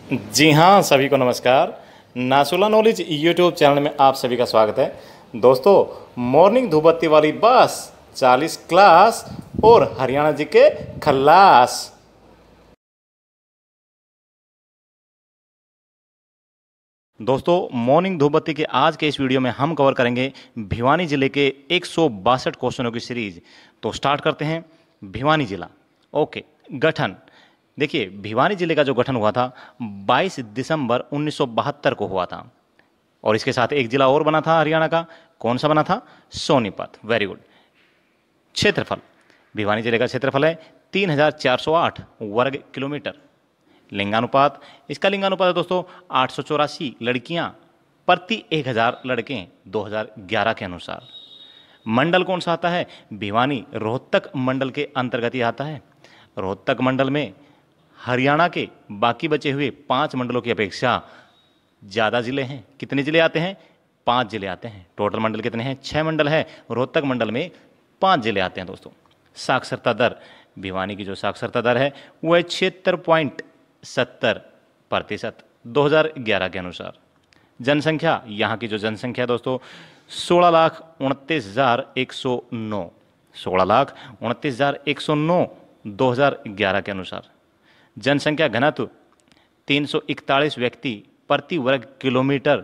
जी हाँ, सभी को नमस्कार। नासुला नॉलेज यूट्यूब चैनल में आप सभी का स्वागत है। दोस्तों, मॉर्निंग धूप बत्ती वाली बस 40 क्लास और हरियाणा जी के खल्लास। दोस्तों, मॉर्निंग धूप बत्ती के आज के इस वीडियो में हम कवर करेंगे भिवानी जिले के 162 क्वेश्चनों की सीरीज। तो स्टार्ट करते हैं। भिवानी जिला। ओके, गठन। देखिए, भिवानी जिले का जो गठन हुआ था 22 दिसंबर 1972 को हुआ था। और इसके साथ एक जिला और बना था हरियाणा का। कौन सा बना था? सोनीपत। Very good. क्षेत्रफल। भिवानी जिले का क्षेत्रफल है 3408 वर्ग किलोमीटर। लिंगानुपात। इसका लिंगानुपात है दोस्तों 884 लड़कियां प्रति 1000 लड़के 2011 के अनुसार। मंडल कौन सा आता है? भिवानी रोहतक मंडल के अंतर्गत ही आता है। रोहतक मंडल में हरियाणा के बाकी बचे हुए 5 मंडलों की अपेक्षा ज़्यादा जिले हैं। कितने जिले आते हैं? 5 जिले आते हैं। टोटल मंडल कितने हैं? 6 मंडल है। रोहतक मंडल में 5 जिले आते हैं दोस्तों। साक्षरता दर। भिवानी की जो साक्षरता दर है वो है 76.70% 2011 के अनुसार। जनसंख्या, यहाँ की जो जनसंख्या है दोस्तों 16,29,109 16,29,109 2011 के अनुसार। जनसंख्या घनत्व 341 व्यक्ति प्रति वर्ग किलोमीटर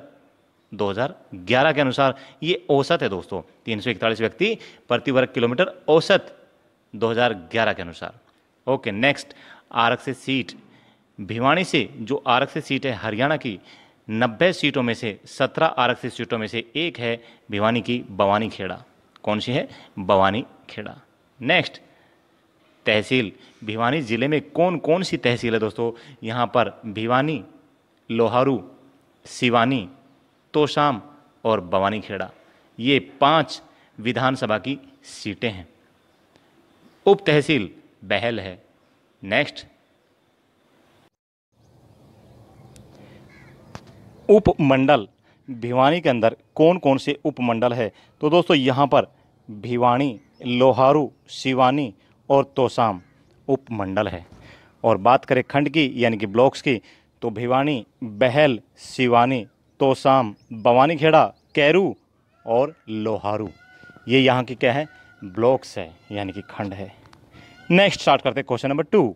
2011 के अनुसार। ये औसत है दोस्तों, 341 व्यक्ति प्रति वर्ग किलोमीटर औसत 2011 के अनुसार। Okay, next. आरक्षित सीट। भिवानी से जो आरक्षित सीट है हरियाणा की 90 सीटों में से 17 आरक्षित सीटों में से एक है भिवानी की बवानी खेड़ा। कौन सी है? बवानी खेड़ा। नेक्स्ट, तहसील। भिवानी जिले में कौन कौन सी तहसील है दोस्तों? यहाँ पर भिवानी, लोहारू, सिवानी, तोशाम और बवानी खेड़ा, ये 5 विधानसभा की सीटें हैं। उप तहसील बहल है। नेक्स्ट, उपमंडल। भिवानी के अंदर कौन कौन से उपमंडल है? तो दोस्तों यहाँ पर भिवानी, लोहारू, सिवानी और तोशाम उपमंडल है। और बात करें खंड की यानी कि ब्लॉक्स की, तो भिवानी, बहल, सिवानी, तोशाम, बवानी खेड़ा, कैरू और लोहारू, ये यहाँ की क्या है? ब्लॉक्स है यानी कि खंड है। नेक्स्ट स्टार्ट करते हैं क्वेश्चन नंबर 2।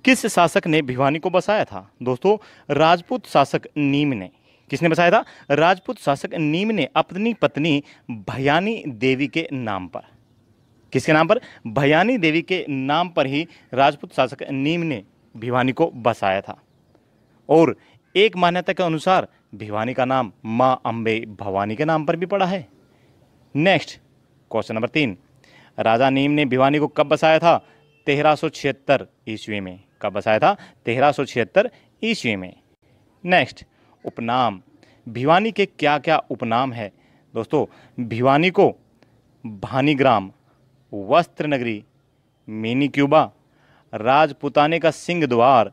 किस शासक ने भिवानी को बसाया था? दोस्तों, राजपूत शासक नीम ने। किसने बसाया था? राजपूत शासक नीम ने अपनी पत्नी भयानी देवी के नाम पर। किसके नाम पर? भयानी देवी के नाम पर ही राजपूत शासक नीम ने भिवानी को बसाया था। और एक मान्यता के अनुसार भिवानी का नाम मां अंबे भवानी के नाम पर भी पड़ा है। Next, question number 3। राजा नीम ने भिवानी को कब बसाया था? 1376 ईस्वी में। कब बसाया था? 1376 ईस्वी में। नेक्स्ट, उपनाम। भिवानी के क्या क्या उपनाम है? दोस्तों, भिवानी को भानीग्राम, वस्त्र नगरी, मिनी क्यूबा, राजपुताने का सिंह द्वार,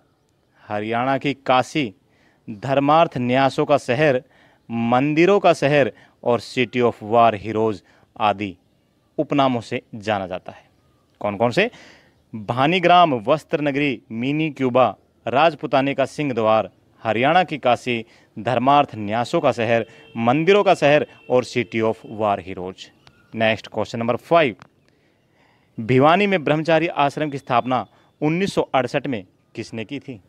हरियाणा की काशी, धर्मार्थ न्यासों का शहर, मंदिरों का शहर और सिटी ऑफ वार हीरोज आदि उपनामों से जाना जाता है। कौन कौन से? भानीग्राम, वस्त्र नगरी, मिनी क्यूबा, राजपुताने का सिंह द्वार, हरियाणा की काशी, धर्मार्थ न्यासों का शहर, मंदिरों का शहर और city of war heroes. Next, question number 5। Bhiwani में ब्रह्मचारी आश्रम की स्थापना 1968 में किसने की थी?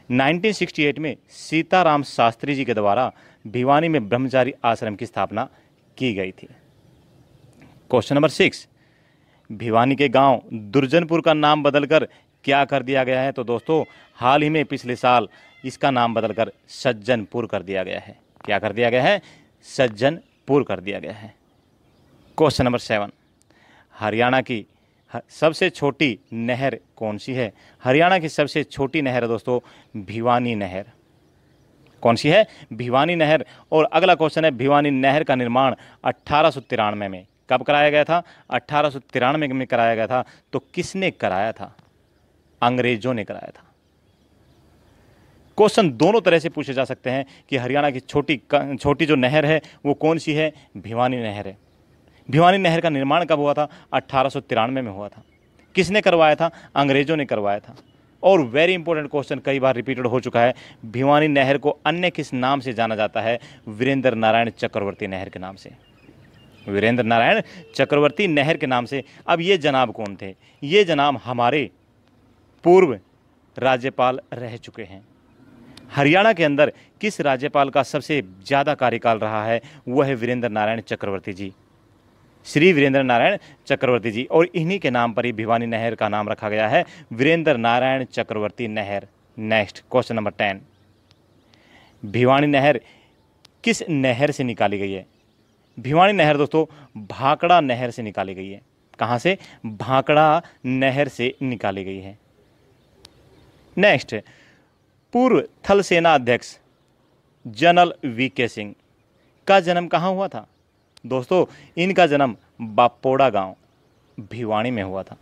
1968 में सीताराम शास्त्री जी के द्वारा भिवानी में ब्रह्मचारी आश्रम की स्थापना की गई थी। Question number 6। भिवानी के गांव दुर्जनपुर का नाम बदलकर क्या कर दिया गया है? तो दोस्तों, हाल ही में पिछले साल इसका नाम बदलकर सज्जनपुर कर दिया गया है। क्या कर दिया गया है? सज्जनपुर कर दिया गया है। Question number 7। हरियाणा की सबसे छोटी नहर कौन सी है? हरियाणा की सबसे छोटी नहर है दोस्तों भिवानी नहर। कौन सी है? भिवानी नहर। और अगला क्वेश्चन है, भिवानी नहर का निर्माण 1893 में कब कराया गया था? 1893 में कराया गया था। तो किसने कराया था? अंग्रेजों ने कराया था। क्वेश्चन दोनों तरह से पूछे जा सकते हैं कि हरियाणा की छोटी जो नहर है वो कौन सी है? भिवानी नहर है। भिवानी नहर का निर्माण कब हुआ था? 1893 में हुआ था। किसने करवाया था? अंग्रेजों ने करवाया था। और वेरी इंपॉर्टेंट क्वेश्चन, कई बार रिपीटेड हो चुका है, भिवानी नहर को अन्य किस नाम से जाना जाता है? वीरेंद्र नारायण चक्रवर्ती नहर के नाम से, वीरेंद्र नारायण चक्रवर्ती नहर के नाम से। अब ये जनाब कौन थे? ये जनाब हमारे पूर्व राज्यपाल रह चुके हैं। हरियाणा के अंदर किस राज्यपाल का सबसे ज़्यादा कार्यकाल रहा है? वह है वीरेंद्र नारायण चक्रवर्ती जी, श्री वीरेंद्र नारायण चक्रवर्ती जी। और इन्हीं के नाम पर ही भिवानी नहर का नाम रखा गया है, वीरेंद्र नारायण चक्रवर्ती नहर। नेक्स्ट क्वेश्चन नंबर 10, भिवानी नहर किस नहर से निकाली गई है? भिवानी नहर दोस्तों भाखड़ा नहर से निकाली गई है। कहाँ से? भाखड़ा नहर से निकाली गई है। नेक्स्ट, पूर्व थल सेना अध्यक्ष जनरल वीके सिंह का जन्म कहाँ हुआ था? दोस्तों इनका जन्म बापोड़ा गांव भिवानी में हुआ था।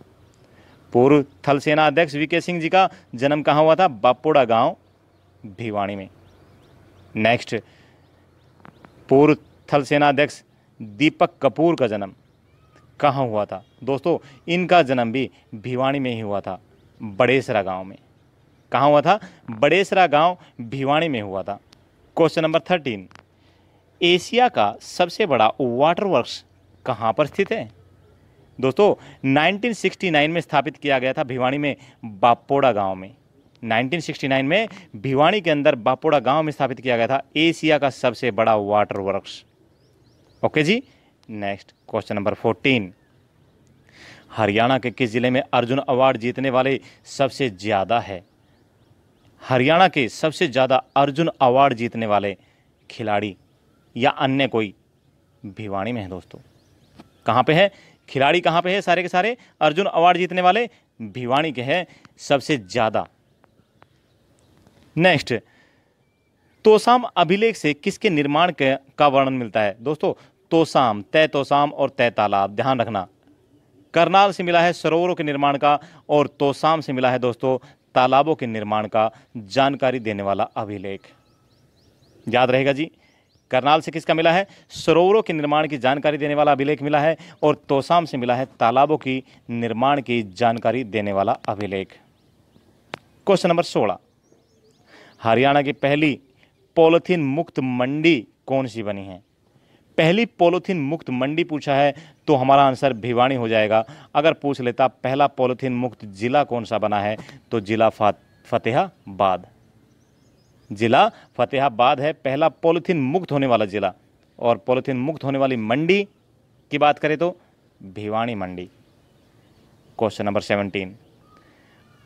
पूर्व थल सेना अध्यक्ष वीके सिंह जी का जन्म कहाँ हुआ था? बापोड़ा गांव भिवानी में। नेक्स्ट, पूर्व थल सेना अध्यक्ष दीपक कपूर का जन्म कहाँ हुआ था? दोस्तों इनका जन्म भी भिवानी में ही हुआ था, बड़ेसरा गांव में। कहाँ हुआ था? बड़ेसरा गांव भिवानी में हुआ था। क्वेश्चन नंबर 13, एशिया का सबसे बड़ा वाटर वर्क्स कहाँ पर स्थित है? दोस्तों 1969 में स्थापित किया गया था भिवानी में, बापोड़ा गांव में। 1969 में भिवानी के अंदर बापोड़ा गांव में स्थापित किया गया था एशिया का सबसे बड़ा water works. Okay ji. Next question number 14, Haryana के किस जिले में अर्जुन अवार्ड जीतने वाले सबसे ज़्यादा है? हरियाणा के सबसे ज़्यादा अर्जुन अवार्ड जीतने वाले खिलाड़ी या अन्य कोई भिवानी में है दोस्तों। कहाँ पे है? खिलाड़ी कहाँ पे है? सारे के सारे अर्जुन अवार्ड जीतने वाले भिवानी के हैं सबसे ज़्यादा। नेक्स्ट, तोसाम अभिलेख से किसके निर्माण का वर्णन मिलता है? दोस्तों तोसाम, तय तोसाम और तय तालाब, ध्यान रखना। करनाल से मिला है सरोवरों के निर्माण का और तोसाम से मिला है दोस्तों तालाबों के निर्माण का जानकारी देने वाला अभिलेख। याद रहेगा जी, करनाल से किसका मिला है? सरोवरों के निर्माण की जानकारी देने वाला अभिलेख मिला है और तोसाम से मिला है तालाबों की निर्माण की जानकारी देने वाला अभिलेख। क्वेश्चन नंबर 16, हरियाणा की पहली पॉलीथीन मुक्त मंडी कौन सी बनी है? पहली पॉलीथीन मुक्त मंडी पूछा है तो हमारा आंसर भिवानी हो जाएगा। अगर पूछ लेता पहला पॉलीथीन मुक्त जिला कौन सा बना है, तो जिला फतेहाबाद। जिला फतेहाबाद है पहला पॉलीथीन मुक्त होने वाला जिला। और पॉलीथीन मुक्त होने वाली मंडी की बात करें तो भिवानी मंडी। क्वेश्चन नंबर 17,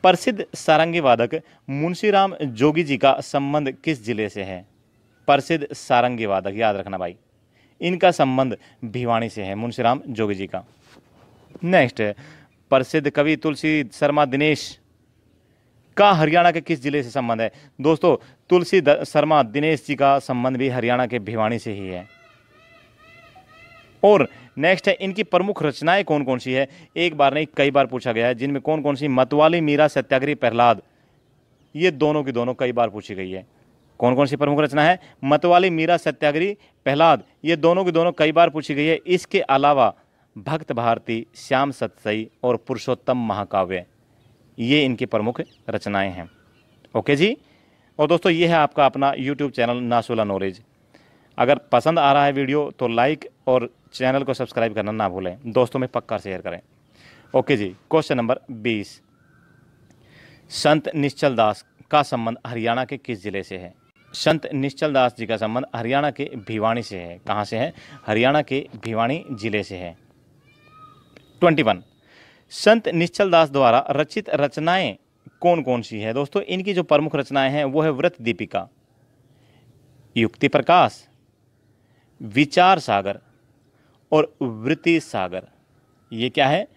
प्रसिद्ध सारंगी वादक मुंशीराम जोगी जी का संबंध किस जिले से है? प्रसिद्ध सारंगी वादक, याद रखना भाई, इनका संबंध भिवानी से है, मुंशीराम जोगी जी का। नेक्स्ट, प्रसिद्ध कवि तुलसी शर्मा दिनेश का हरियाणा के किस जिले से संबंध है? दोस्तों तुलसी शर्मा दिनेश जी का संबंध भी हरियाणा के भिवानी से ही है। और नेक्स्ट है, इनकी प्रमुख रचनाएं कौन कौन सी है? एक बार नहीं कई बार पूछा गया है, जिनमें कौन कौन सी? मतवाली, मीरा, सत्याग्रही, प्रहलाद, ये दोनों की दोनों कई बार पूछी गई है। कौन कौन सी प्रमुख रचना है? मतवाली, मीरा, सत्याग्रही, प्रहलाद, ये दोनों की दोनों कई बार पूछी गई है। इसके अलावा भक्त भारती, श्याम सतसई और पुरुषोत्तम महाकाव्य, ये इनकी प्रमुख रचनाएं हैं। ओके जी। और दोस्तों ये है आपका अपना यूट्यूब चैनल नासुला नॉलेज। अगर पसंद आ रहा है वीडियो तो लाइक और चैनल को सब्सक्राइब करना ना भूलें, दोस्तों में पक्का शेयर करें। ओके जी। क्वेश्चन नंबर 20, संत निश्चल दास का संबंध हरियाणा के किस जिले से है? संत निश्चल दास जी का संबंध हरियाणा के भिवानी से है। कहाँ से है? हरियाणा के भिवानी जिले से है। 21, संत निश्चल दास द्वारा रचित रचनाएं कौन कौन सी है? दोस्तों इनकी जो प्रमुख रचनाएं हैं वो है व्रत दीपिका, युक्ति प्रकाश, विचार सागर और वृत्ति सागर। ये क्या है?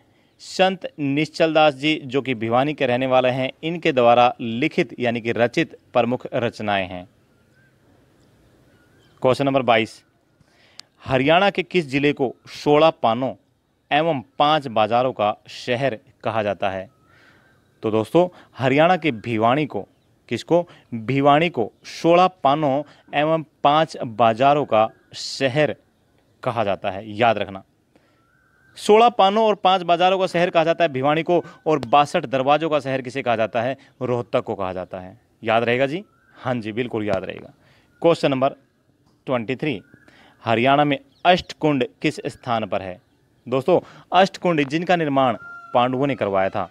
संत निश्चल दास जी जो कि भिवानी के रहने वाले हैं, इनके द्वारा लिखित यानी कि रचित प्रमुख रचनाएं हैं। क्वेश्चन नंबर 22, हरियाणा के किस जिले को 16 पानों एवं 5 बाजारों का शहर कहा जाता है? तो दोस्तों हरियाणा के भिवानी को, किसको? भिवानी को 16 पानों एवं 5 बाजारों का शहर कहा जाता है, याद रखना। 16 पानों और 5 बाजारों का शहर कहा जाता है भिवानी को, और 62 दरवाजों का शहर किसे कहा जाता है? रोहतक को कहा जाता है। याद रहेगा जी? हाँ जी, बिल्कुल याद रहेगा। क्वेश्चन नंबर 23, हरियाणा में अष्टकुंड किस स्थान पर है? दोस्तों, अष्टकुंड जिनका निर्माण पांडवों ने करवाया था,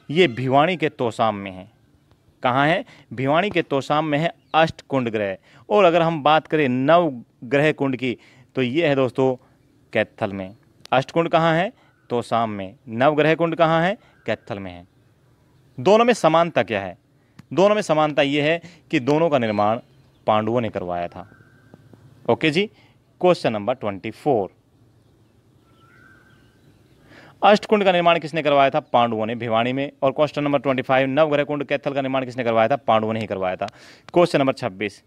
ये भिवानी के तोसाम में है। कहाँ है? भिवानी के तोसाम में है अष्टकुंड ग्रह। और अगर हम बात करें नवग्रह कुंड की, तो ये है दोस्तों कैथल में। अष्टकुंड कहाँ है? तोसाम में। नवग्रह कुंड कहाँ है? कैथल में है। दोनों में समानता क्या है? दोनों में समानता ये है कि दोनों का निर्माण पांडवों ने करवाया था। ओके जी। क्वेश्चन नंबर 24, अष्टकुंड का निर्माण किसने करवाया था? पांडवों ने, भिवानी में। और क्वेश्चन नंबर 25, नवग्रह कुंड कैथल का निर्माण किसने करवाया था? पांडवों ने ही करवाया था। क्वेश्चन नंबर 26,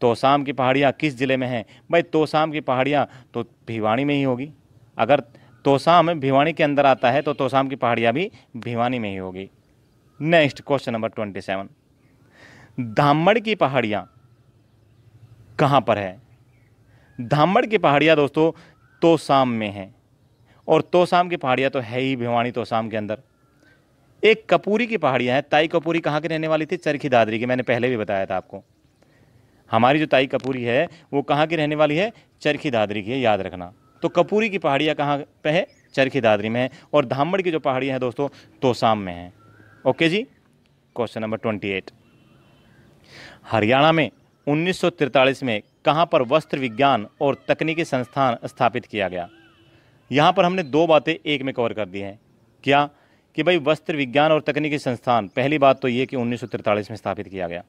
तोसाम की पहाड़ियाँ किस जिले में हैं? भाई तोसाम की पहाड़ियाँ तो भिवानी में ही होगी। अगर तोसाम भिवानी के अंदर आता है तो तोसाम की पहाड़ियाँ भी भिवानी में ही होगी। नेक्स्ट क्वेश्चन नंबर 27, धामड़ की पहाड़ियाँ कहाँ पर है? धामड़ की पहाड़ियाँ दोस्तों तोसाम में हैं, और तोसाम की पहाड़ियाँ तो है ही भिवानी तोसाम के अंदर। एक कपूरी की पहाड़ियाँ हैं। ताई कपूरी कहाँ की रहने वाली थी? चरखी दादरी की। मैंने पहले भी बताया था आपको। हमारी जो ताई कपूरी है वो कहाँ की रहने वाली है? चरखी दादरी की है, याद रखना। तो कपूरी की पहाड़ियाँ कहाँ पे है? चरखी दादरी में है। और धामड़ की जो पहाड़ियाँ हैं दोस्तों तोसाम में हैं। ओके जी। क्वेश्चन नंबर 28, हरियाणा में 1943 में कहाँ पर वस्त्र विज्ञान और तकनीकी संस्थान स्थापित किया गया? यहाँ पर हमने दो बातें एक में कवर कर दी हैं। क्या? कि भाई वस्त्र विज्ञान और तकनीकी संस्थान, पहली बात तो ये कि 1943 में स्थापित किया गया।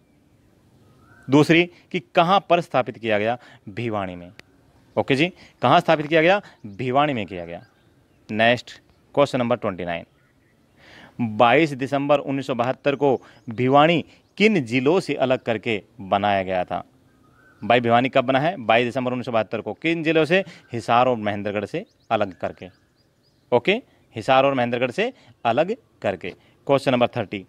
दूसरी कि कहाँ पर स्थापित किया गया? भिवानी में। ओके जी, कहाँ स्थापित किया गया? भिवानी में किया गया। नेक्स्ट क्वेश्चन नंबर 29, 22 दिसंबर 1972 को भिवानी किन जिलों से अलग करके बनाया गया था? भाई भिवानी कब बना है? 22 दिसंबर 1972 को। किन जिलों से? हिसार और महेंद्रगढ़ से अलग करके। ओके, हिसार और महेंद्रगढ़ से अलग करके। क्वेश्चन नंबर 30,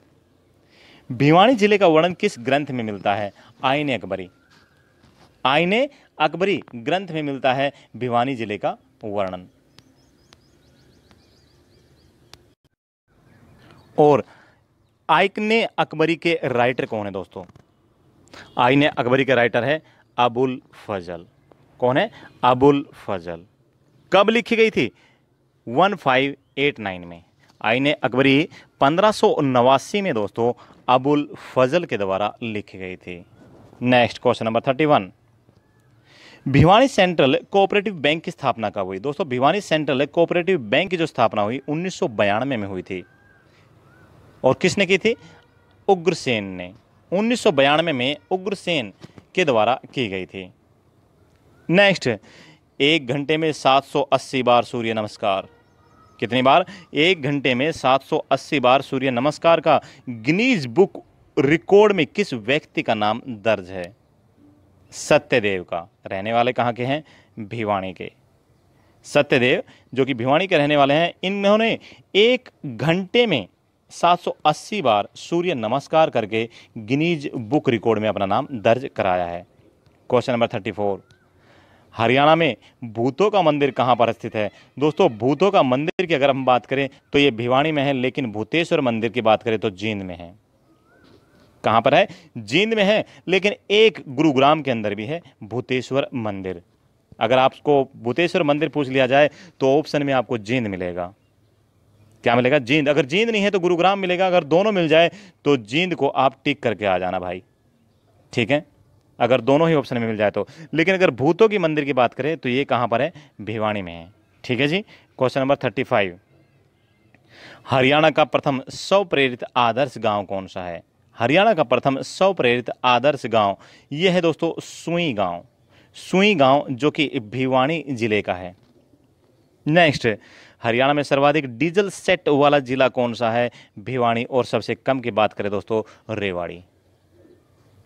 भिवानी जिले का वर्णन किस ग्रंथ में मिलता है? आईने अकबरी। आईने अकबरी ग्रंथ में मिलता है भिवानी जिले का वर्णन। और आईने अकबरी के राइटर कौन है दोस्तों? आईने अकबरी के राइटर है अबुल फजल। कौन है? अबुल फजल। कब लिखी गई थी? 1589 में। आईने अकबरी 1589 में दोस्तों अबुल फजल के द्वारा लिखी गई थी। Next question number 31, Bhiwani central cooperative bank की स्थापना कब हुई? दोस्तों भिवानी सेंट्रल कोऑपरेटिव बैंक की जो स्थापना हुई 1992 में हुई थी। और किसने की थी? उग्रसेन ने। 1992 में उग्रसेन के द्वारा की गई थी। नेक्स्ट, 1 घंटे में 780 बार सूर्य नमस्कार। कितनी बार? 1 घंटे में 780 बार सूर्य नमस्कार का गिनीज बुक रिकॉर्ड में किस व्यक्ति का नाम दर्ज है? सत्यदेव का। रहने वाले कहाँ के हैं? भिवानी के। सत्यदेव जो कि भिवानी के रहने वाले हैं, इन्होंने 1 घंटे में 780 बार सूर्य नमस्कार करके गिनीज बुक रिकॉर्ड में अपना नाम दर्ज कराया है। क्वेश्चन नंबर 34, हरियाणा में भूतों का मंदिर कहाँ पर स्थित है? दोस्तों भूतों का मंदिर की अगर हम बात करें तो ये भिवानी में है, लेकिन भूतेश्वर मंदिर की बात करें तो जींद में है। कहाँ पर है? जींद में है, लेकिन एक गुरुग्राम के अंदर भी है भूतेश्वर मंदिर। अगर आपको भूतेश्वर मंदिर पूछ लिया जाए तो ऑप्शन में आपको जींद मिलेगा। क्या मिलेगा? जींद। अगर जींद नहीं है तो गुरुग्राम मिलेगा। अगर दोनों मिल जाए तो जींद को आप टिक करके आ जाना भाई, ठीक है, अगर दोनों ही ऑप्शन में मिल जाए तो। लेकिन अगर भूतों की मंदिर की बात करें तो ये कहाँ पर है? भिवानी में है। ठीक है जी। क्वेश्चन नंबर 35, हरियाणा का प्रथम स्व प्रेरित आदर्श गांव कौन सा है? हरियाणा का प्रथम स्व प्रेरित आदर्श गांव यह है दोस्तों सुई गांव। सुई गांव जो कि भिवानी जिले का है। नेक्स्ट, हरियाणा में सर्वाधिक डीजल सेट वाला जिला कौन सा है? भिवानी। और सबसे कम की बात करें दोस्तों रेवाड़ी।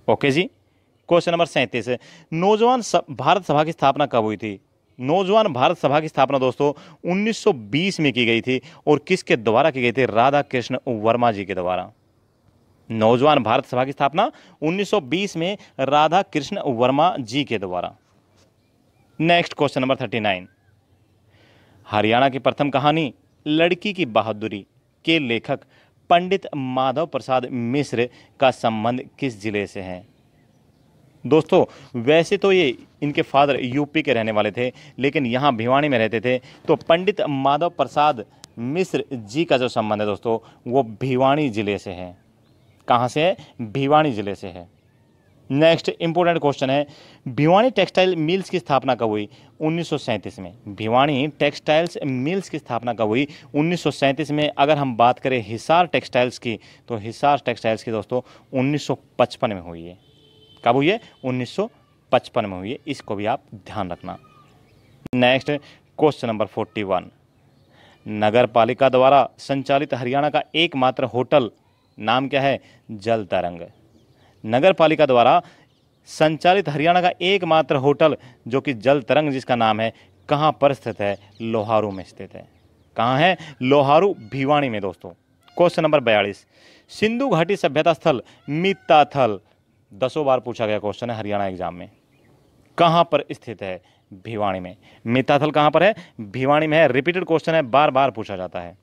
ओके जी। क्वेश्चन नंबर 37, नौजवान भारत सभा की स्थापना कब हुई थी? नौजवान भारत सभा की स्थापना दोस्तों 1920 में की गई थी। और किसके द्वारा की गई थी? राधा कृष्ण वर्मा जी के द्वारा। नौजवान भारत सभा की स्थापना 1920 में राधा कृष्ण वर्मा जी के द्वारा। नेक्स्ट क्वेश्चन नंबर 39, हरियाणा की प्रथम कहानी लड़की की बहादुरी के लेखक पंडित माधव प्रसाद मिश्र का संबंध किस जिले से है? दोस्तों वैसे तो ये इनके फादर यूपी के रहने वाले थे, लेकिन यहाँ भिवानी में रहते थे, तो पंडित माधव प्रसाद मिश्र जी का जो संबंध है दोस्तों वो भिवानी जिले से है। कहाँ से है? भिवानी जिले से है। नेक्स्ट इंपॉर्टेंट क्वेश्चन है, भिवानी टेक्सटाइल मिल्स की स्थापना कब हुई? 1937 में। भिवानी टेक्सटाइल्स मिल्स की स्थापना कब हुई? 1937 में। अगर हम बात करें हिसार टेक्सटाइल्स की, तो हिसार टेक्सटाइल्स की दोस्तों 1955 में हुई है। कब हुई है? 1955 में हुई है। इसको भी आप ध्यान रखना। नेक्स्ट क्वेश्चन नंबर 41, नगर पालिका द्वारा संचालित हरियाणा का एकमात्र होटल नाम क्या है? जल तरंग। नगर पालिका द्वारा संचालित हरियाणा का एकमात्र होटल जो कि जल तरंग जिसका नाम है, कहाँ पर स्थित है? लोहारू में स्थित है। कहाँ है? लोहारू, भिवानी में दोस्तों। क्वेश्चन नंबर 42, सिंधु घाटी सभ्यता स्थल मिताथल 10 बार पूछा गया क्वेश्चन है हरियाणा एग्जाम में, कहाँ पर स्थित है? भिवानी में। मिताथल कहाँ पर है? भिवानी में है। रिपीटेड क्वेश्चन है, बार बार पूछा जाता है।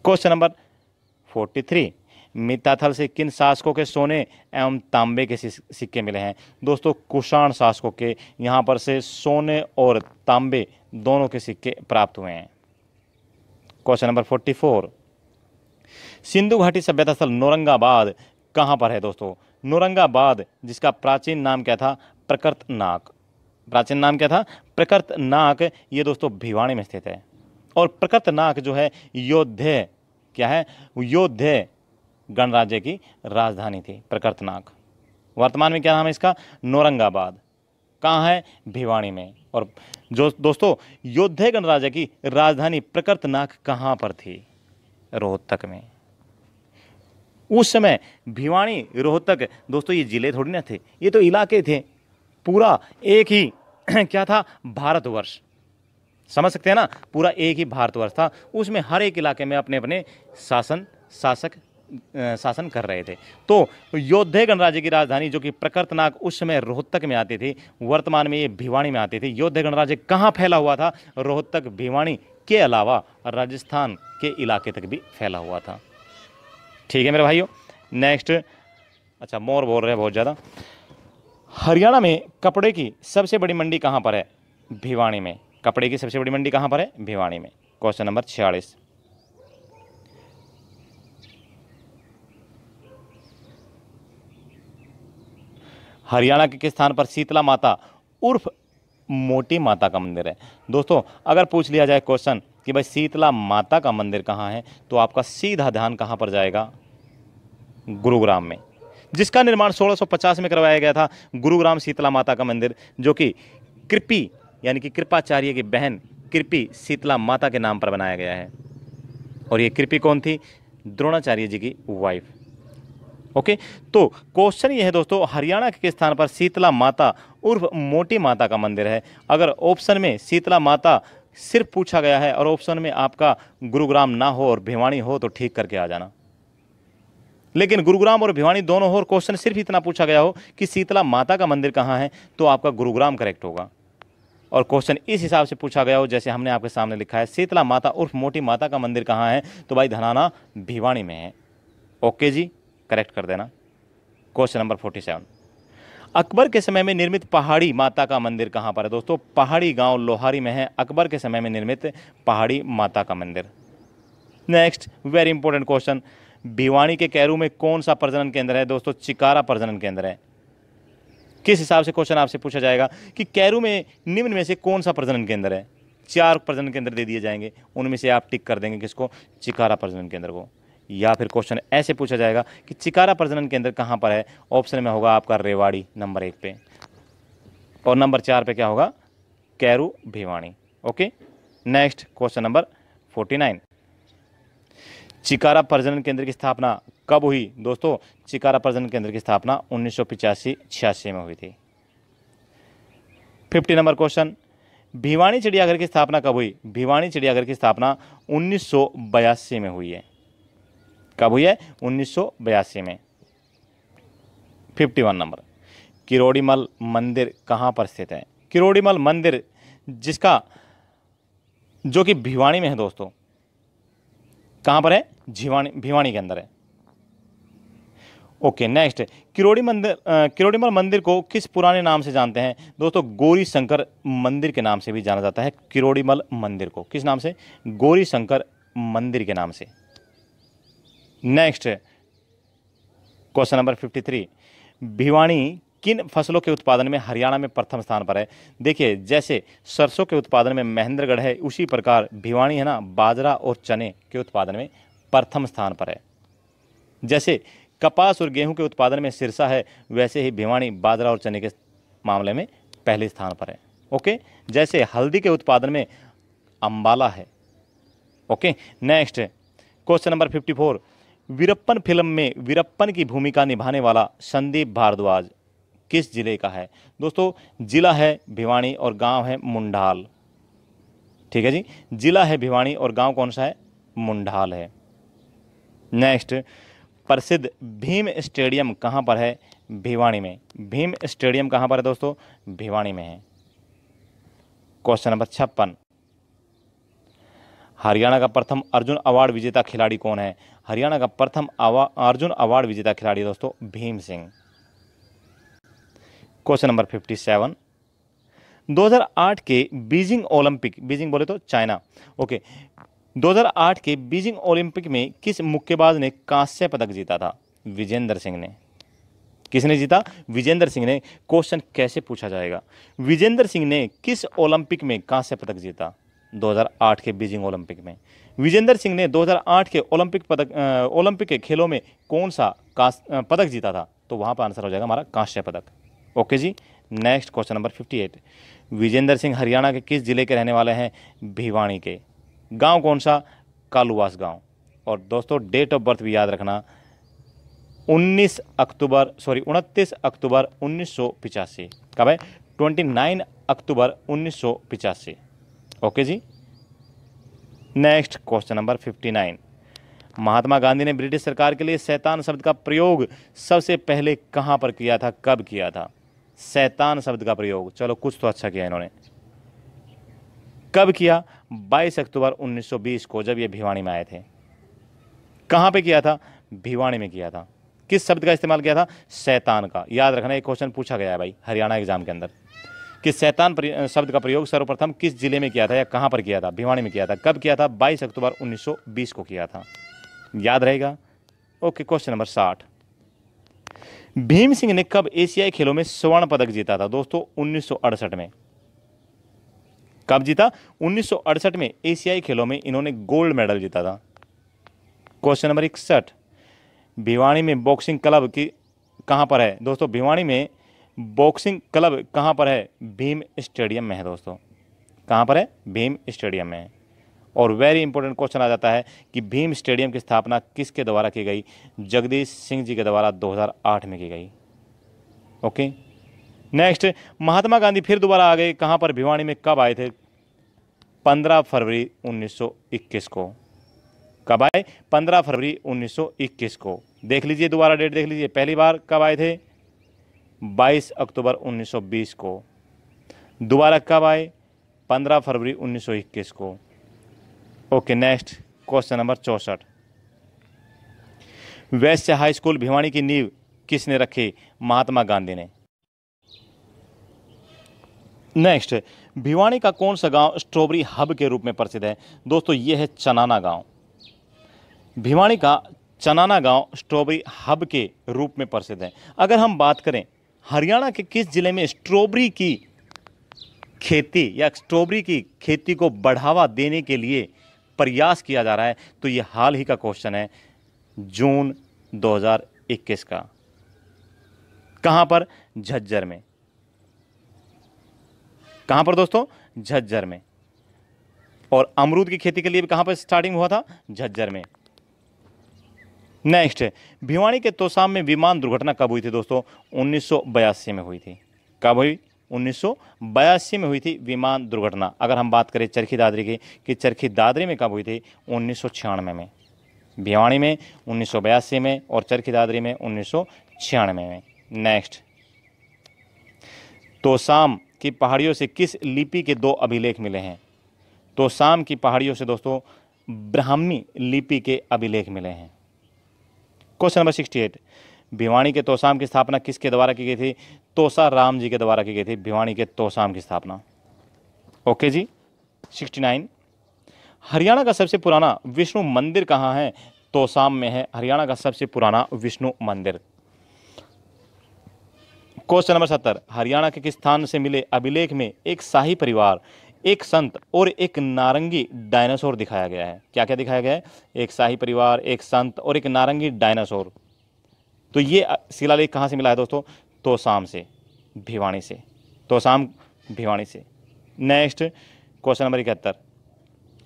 क्वेश्चन नंबर 43, मिताथल से किन शासकों के सोने एवं तांबे के सिक्के मिले हैं? दोस्तों कुषाण शासकों के यहाँ पर से सोने और तांबे दोनों के सिक्के प्राप्त हुए हैं। क्वेश्चन नंबर 44, सिंधु घाटी सभ्यता स्थल नौरंगाबाद कहाँ पर है दोस्तों? नौरंगाबाद जिसका प्राचीन नाम क्या था? प्रकृतनाक। प्राचीन नाम क्या था? प्रकृतनाक। ये दोस्तों भिवानी में स्थित है। और प्रकृतनाक जो है योद्धे क्या है? योद्धे गणराज्य की राजधानी थी प्रकृतनाक। वर्तमान में क्या नाम है इसका? नौरंगाबाद। कहाँ है? भिवानी में। और जो दोस्तों योद्धे गणराज्य की राजधानी प्रकृतनाक कहाँ पर थी? रोहतक में। उस समय भिवानी, रोहतक दोस्तों ये जिले थोड़ी ना थे, ये तो इलाके थे। पूरा एक ही क्या था? भारतवर्ष। समझ सकते हैं ना? पूरा एक ही भारतवर्ष था। उसमें हर एक इलाके में अपने अपने शासन कर रहे थे। तो योद्धे गणराज्य की राजधानी जो कि प्रकृतनाक उस समय रोहतक में आती थी, वर्तमान में ये भिवानी में आती थी। योद्धे गणराज्य कहाँ फैला हुआ था? रोहतक, भिवानी के अलावा राजस्थान के इलाके तक भी फैला हुआ था। ठीक है मेरे भाइयों। नेक्स्ट, अच्छा मोर बोल रहे हैं बहुत ज़्यादा। हरियाणा में कपड़े की सबसे बड़ी मंडी कहाँ पर है? भिवानी में। कपड़े की सबसे बड़ी मंडी कहाँ पर है? भिवानी में। क्वेश्चन नंबर 46, हरियाणा के किस स्थान पर शीतला माता उर्फ मोटी माता का मंदिर है? दोस्तों अगर पूछ लिया जाए क्वेश्चन कि भाई शीतला माता का मंदिर कहाँ है, तो आपका सीधा ध्यान कहाँ पर जाएगा? गुरुग्राम में, जिसका निर्माण 1650 में करवाया गया था। गुरुग्राम शीतला माता का मंदिर जो कि कृपी यानी कि कृपाचार्य की बहन कृपी शीतला माता के नाम पर बनाया गया है। और ये कृपी कौन थी? द्रोणाचार्य जी की वाइफ। ओके, तो क्वेश्चन ये है दोस्तों, हरियाणा के किस स्थान पर शीतला माता उर्फ मोटी माता का मंदिर है? अगर ऑप्शन में शीतला माता सिर्फ पूछा गया है और ऑप्शन में आपका गुरुग्राम ना हो और भिवानी हो तो ठीक करके आ जाना। लेकिन गुरुग्राम और भिवानी दोनों हो और क्वेश्चन सिर्फ इतना पूछा गया हो कि शीतला माता का मंदिर कहाँ है, तो आपका गुरुग्राम करेक्ट होगा। और क्वेश्चन इस हिसाब से पूछा गया हो जैसे हमने आपके सामने लिखा है, शीतला माता उर्फ मोटी माता का मंदिर कहाँ है, तो भाई धनाना भिवानी में है। ओके जी, करेक्ट कर देना। क्वेश्चन नंबर 47, अकबर के समय में निर्मित पहाड़ी माता का मंदिर कहाँ पर है? दोस्तों पहाड़ी गांव लोहारी में है अकबर के समय में निर्मित पहाड़ी माता का मंदिर। Next very important question, Bhiwani के कैरू में कौन सा प्रजनन केंद्र है? दोस्तों चिकारा प्रजनन केंद्र है। किस हिसाब से क्वेश्चन आपसे पूछा जाएगा कि कैरू में निम्न में से कौन सा प्रजनन केंद्र है? 4 प्रजनन केंद्र दे दिए जाएंगे, उनमें से आप टिक कर देंगे किसको? चिकारा प्रजनन केंद्र को। या फिर क्वेश्चन ऐसे पूछा जाएगा कि चिकारा प्रजनन केंद्र कहाँ पर है? ऑप्शन में होगा आपका रेवाड़ी नंबर 1 पे, और नंबर 4 पे क्या होगा? Carew Bhiwani. Okay, next question number 49, चिकारा प्रजनन केंद्र की स्थापना कब हुई? दोस्तों चिकारा प्रजनन केंद्र की स्थापना 1985-86 में हुई थी। 50 नंबर क्वेश्चन, भिवानी चिड़ियाघर की स्थापना कब हुई? भिवानी चिड़ियाघर की स्थापना 1982 में हुई है। कब हुई है? 1982 में। 51 नंबर, किरोड़ीमल मंदिर कहाँ पर स्थित है? किरोड़ीमल मंदिर जिसका जो कि भिवानी में है दोस्तों। कहाँ पर है? भिवानी के अंदर है। ओके, नेक्स्ट, किरोड़ीमल मंदिर को किस पुराने नाम से जानते हैं? दोस्तों गौरी शंकर मंदिर के नाम से भी जाना जाता है किरोड़ीमल मंदिर को। किस नाम से? गौरी शंकर मंदिर के नाम से। नेक्स्ट, क्वेश्चन नंबर 53, भिवानी किन फसलों के उत्पादन में हरियाणा में प्रथम स्थान पर है? देखिए, जैसे सरसों के उत्पादन में महेंद्रगढ़ है, उसी प्रकार भिवानी है ना, बाजरा और चने के उत्पादन में प्रथम स्थान पर है। जैसे कपास और गेहूं के उत्पादन में सिरसा है, वैसे ही भिवानी बाजरा और चने के मामले में पहले स्थान पर है। ओके, जैसे हल्दी के उत्पादन में अंबाला है। Okay, next, question number 54, Veerappan film में वीरप्पन की भूमिका निभाने वाला संदीप भारद्वाज किस जिले का है? दोस्तों जिला है भिवानी और गांव है मुंडाल। ठीक है जी, जिला है भिवानी और गांव कौन सा है? मुंडाल है। नेक्स्ट, प्रसिद्ध भीम स्टेडियम कहां पर है? भिवानी में। भीम स्टेडियम कहां पर है दोस्तों? भिवानी में है। क्वेश्चन नंबर 56, हरियाणा का प्रथम अर्जुन अवार्ड विजेता खिलाड़ी कौन है? हरियाणा का प्रथम अर्जुन अवार्ड विजेता खिलाड़ी दोस्तों भीम सिंह। क्वेश्चन नंबर 57, 2008 के बीजिंग ओलंपिक, बीजिंग बोले तो चाइना, ओके, 2008 के बीजिंग ओलंपिक में किस मुक्केबाज ने कांस्य पदक जीता था? विजेंद्र सिंह ने। किसने जीता? विजेंद्र सिंह ने। क्वेश्चन कैसे पूछा जाएगा? विजेंद्र सिंह ने किस ओलंपिक में कांस्य पदक जीता? 2008 के बीजिंग ओलंपिक में विजेंद्र सिंह ने 2008 के ओलंपिक के खेलों में कौन सा पदक जीता था? तो वहां पर आंसर हो जाएगा हमारा कांस्य पदक। Okay ji, next question number 58, Vijender Singh Haryana के किस जिले के रहने वाले हैं? भिवानी के। गांव कौन सा? कालूवास गांव। और दोस्तों डेट ऑफ बर्थ भी याद रखना, 29 अक्टूबर 1985। कब है? 29 अक्टूबर 1985। Okay ji, next question number 59, Mahatma Gandhi ने ब्रिटिश सरकार के लिए शैतान शब्द का प्रयोग सबसे पहले कहां पर किया था? कब किया था शैतान शब्द का प्रयोग? चलो कुछ तो अच्छा किया इन्होंने। कब किया? 22 अक्टूबर 1920 को, जब ये भिवानी में आए थे। कहां पे किया था? भिवानी में किया था। किस शब्द का इस्तेमाल किया था? शैतान का। याद रखना, एक क्वेश्चन पूछा गया है भाई हरियाणा एग्जाम के अंदर कि शैतान शब्द का प्रयोग सर्वप्रथम किस जिले में किया था या कहां पर किया था? भिवानी में किया था। कब किया था? 22 अक्टूबर 1920 को किया था। याद रहेगा। Okay, question number 60, Bhim Singh ने कब एशियाई खेलों में स्वर्ण पदक जीता था? दोस्तों 1968 में। कब जीता? 1968 में एशियाई खेलों में इन्होंने गोल्ड मेडल जीता था। क्वेश्चन नंबर 61, भिवानी में बॉक्सिंग क्लब की कहां पर है? दोस्तों भिवानी में बॉक्सिंग क्लब कहां पर है? भीम स्टेडियम में है दोस्तों। कहां पर है? भीम स्टेडियम में है। और वेरी इंपॉर्टेंट क्वेश्चन आ जाता है कि भीम स्टेडियम की स्थापना किसके द्वारा की गई? जगदीश सिंह जी के द्वारा 2008 में की गई। ओके, नेक्स्ट, महात्मा गांधी फिर दोबारा आ गए कहां पर? भिवानी में। कब आए थे? 15 फरवरी 1921 को। कब आए? 15 फरवरी 1921 को। देख लीजिए, दोबारा डेट देख लीजिए। पहली बार कब आए थे? 22 अक्टूबर 1920 को। दोबारा कब आए? 15 फरवरी 1921 को। ओके, नेक्स्ट क्वेश्चन नंबर 64, वैश्य हाई स्कूल भिवानी की नींव किसने रखी? महात्मा गांधी ने। नेक्स्ट, भिवानी का कौन सा गांव स्ट्रॉबेरी हब के रूप में प्रसिद्ध है? दोस्तों ये है चनाना गांव। भिवानी का चनाना गांव स्ट्रॉबेरी हब के रूप में प्रसिद्ध है। अगर हम बात करें हरियाणा के किस जिले में स्ट्रॉबेरी की खेती या स्ट्रॉबेरी की खेती को बढ़ावा देने के लिए प्रयास किया जा रहा है, तो ये हाल ही का क्वेश्चन है, जून 2021 का। कहां पर? झज्जर में। कहां पर दोस्तों? झज्जर में। और अमरूद की खेती के लिए भी कहां पर स्टार्टिंग हुआ था? झज्जर में। नेक्स्ट, भिवानी के तोसाम में विमान दुर्घटना कब हुई थी दोस्तों? 1982 में हुई थी। कब हुई? 1982 में हुई थी विमान दुर्घटना। अगर हम बात करें चरखी दादरी की, कि चरखी दादरी में कब हुई थी? 1996 में। भिवानी में 1982 में और चरखी दादरी में 1996 में। नेक्स्ट, तोसाम की पहाड़ियों से किस लिपि के 2 अभिलेख मिले हैं? तोसाम की पहाड़ियों से दोस्तों ब्राह्मी लिपि के अभिलेख मिले हैं। क्वेश्चन नंबर 68, भिवानी के तोसाम की स्थापना किसके द्वारा की गई थी? तोसा राम जी के द्वारा की गई थी भिवानी के तोसाम की स्थापना। ओके जी। 69, हरियाणा का सबसे पुराना विष्णु मंदिर कहाँ है? तोसाम में है हरियाणा का सबसे पुराना विष्णु मंदिर। क्वेश्चन नंबर 70, हरियाणा के किस स्थान से मिले अभिलेख में एक शाही परिवार, एक संत और एक नारंगी डायनासोर दिखाया गया है? क्या क्या दिखाया गया है? एक शाही परिवार, एक संत और एक नारंगी डायनासोर। तो ये शिलालेख कहाँ से मिला है दोस्तों? तोसाम से, भिवानी से, तोसाम भिवानी से। नेक्स्ट क्वेश्चन नंबर 71,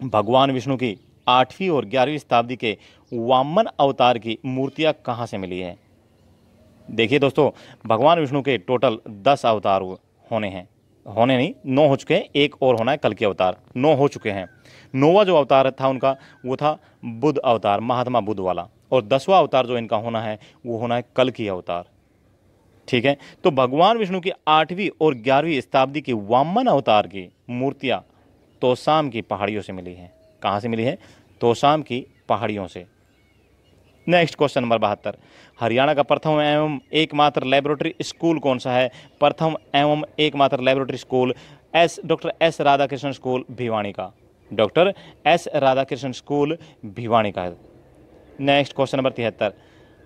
भगवान विष्णु की 8वीं और 11वीं शताब्दी के वामन अवतार की मूर्तियां कहाँ से मिली है? देखिए दोस्तों, भगवान विष्णु के टोटल 10 अवतार होने हैं, होने नहीं 9 हो चुके हैं, एक और होना है कल के अवतार, 9 हो चुके हैं। 9वां जो अवतार था उनका वो था बुद्ध अवतार, महात्मा बुद्ध वाला, और 10वां अवतार जो इनका होना है वो होना है कल की अवतार। ठीक है, तो भगवान विष्णु की 8वीं और 11वीं शताब्दी की वामन अवतार की मूर्तियां तोसाम की पहाड़ियों से मिली हैं। कहाँ से मिली है? तोसाम की पहाड़ियों से। नेक्स्ट क्वेश्चन नंबर 72, हरियाणा का प्रथम एवं एकमात्र लेबोरेटरी स्कूल कौन सा है? प्रथम एवं एकमात्र laboratory school doctor S Radhakrishnan school Bhiwani का, doctor S Radhakrishnan school Bhiwani का है। नेक्स्ट क्वेश्चन नंबर 73,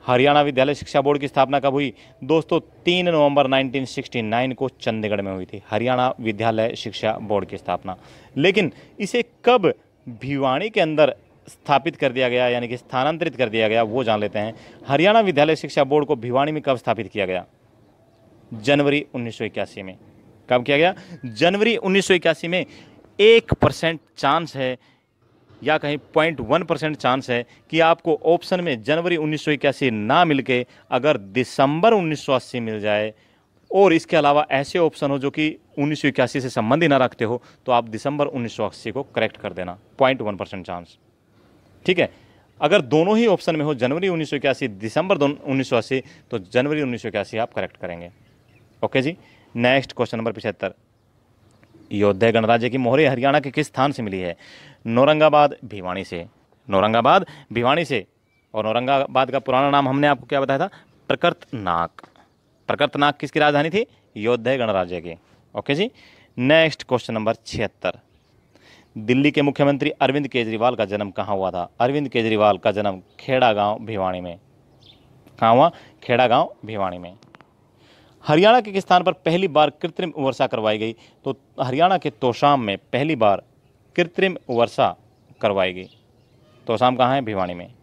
हरियाणा विद्यालय शिक्षा बोर्ड की स्थापना कब हुई? दोस्तों 3 नवंबर 1969 को चंडीगढ़ में हुई थी हरियाणा विद्यालय शिक्षा बोर्ड की स्थापना। लेकिन इसे कब भिवानी के अंदर स्थापित कर दिया गया, यानी कि स्थानांतरित कर दिया गया, वो जान लेते हैं। हरियाणा विद्यालय शिक्षा बोर्ड को भिवानी में कब स्थापित किया गया? जनवरी 1981 में। कब किया गया? जनवरी 1981 में। 1% चांस है या कहीं 0.1% चांस है कि आपको ऑप्शन में जनवरी 1981 ना मिलके अगर दिसंबर 1980 मिल जाए, और इसके अलावा ऐसे ऑप्शन हो जो कि 1981 से संबंध ही ना रखते हो, तो आप दिसंबर 1980 को करेक्ट कर देना। 0.1% चांस। ठीक है, अगर दोनों ही ऑप्शन में हो जनवरी 1981 दिसंबर 1980, तो जनवरी 1981 आप करेक्ट करेंगे। Okay ji. Next question number 75, योद्धा गणराज्य की मोहरे हरियाणा के किस स्थान से मिली है? नौरंगाबाद भिवानी से, नौरंगाबाद भिवानी से। और नौरंगाबाद का पुराना नाम हमने आपको क्या बताया था? प्रकृतनाग। प्रकृतनाग किसकी राजधानी थी? योद्धा गणराज्य की। Okay ji. Next question number 76, Delhi के मुख्यमंत्री अरविंद केजरीवाल का जन्म कहाँ हुआ था? अरविंद केजरीवाल का जन्म खेड़ा गांव भिवानी में। कहाँ हुआ? खेड़ा गांव भिवानी में। हरियाणा के किस स्थान पर पहली बार कृत्रिम वर्षा करवाई गई? तो हरियाणा के तोसाम में पहली बार कृत्रिम वर्षा करवाई गई। तोसाम कहाँ है? भिवानी में।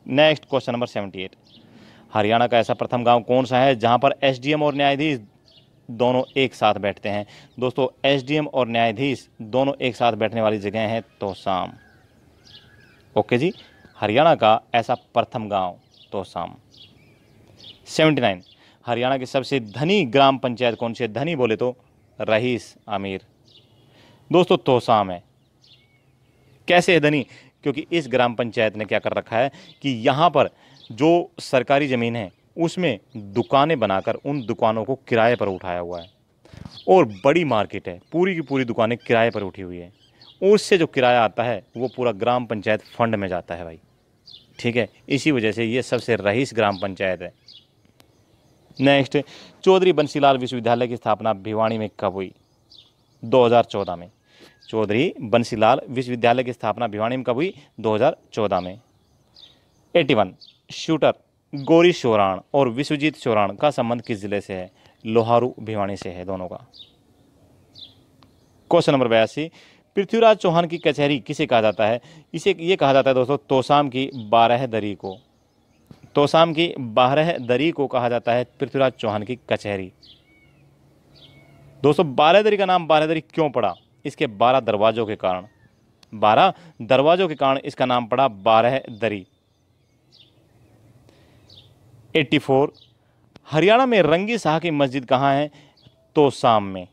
नेक्स्ट क्वेश्चन नंबर 78, हरियाणा का ऐसा प्रथम गांव कौन सा है जहां पर एसडीएम और न्यायाधीश दोनों एक साथ बैठते हैं? दोस्तों एसडीएम और न्यायाधीश दोनों एक साथ बैठने वाली जगह है तोसाम। ओके जी, हरियाणा का ऐसा प्रथम गांव तोसाम। 79, हरियाणा की सबसे धनी ग्राम पंचायत कौन सी है? धनी बोले तो रईस अमीर। दोस्तों तोसाम है। कैसे है धनी? क्योंकि इस ग्राम पंचायत ने क्या कर रखा है कि यहाँ पर जो सरकारी ज़मीन है उसमें दुकानें बनाकर उन दुकानों को किराए पर उठाया हुआ है, और बड़ी मार्केट है, पूरी की पूरी दुकानें किराए पर उठी हुई है। उससे जो किराया आता है वो पूरा ग्राम पंचायत फंड में जाता है भाई। ठीक है, इसी वजह से ये सबसे रईस ग्राम पंचायत है। नेक्स्ट, चौधरी बंसीलाल विश्वविद्यालय की स्थापना भिवानी में कब हुई? 2014 में। चौधरी बंसीलाल विश्वविद्यालय की स्थापना भिवानी में कब हुई? 2014 में। 81, शूटर गौरी शोराण और विश्वजीत शोराण का संबंध किस जिले से है? लोहारू भिवानी से है दोनों का। क्वेश्चन नंबर 82, पृथ्वीराज चौहान की कचहरी किसे कहा जाता है? इसे ये कहा जाता है दोस्तों तोसाम की बारहदरी को। तोसाम की बारहदरी को कहा जाता है पृथ्वीराज चौहान की कचहरी। दोस्तों बारहदरी का नाम बारहदरी क्यों पड़ा? इसके 12 दरवाजों के कारण। 12 दरवाजों के कारण इसका नाम पड़ा बारहदरी। 84, हरियाणा में रंगी शाह की मस्जिद कहाँ है? तोसाम में।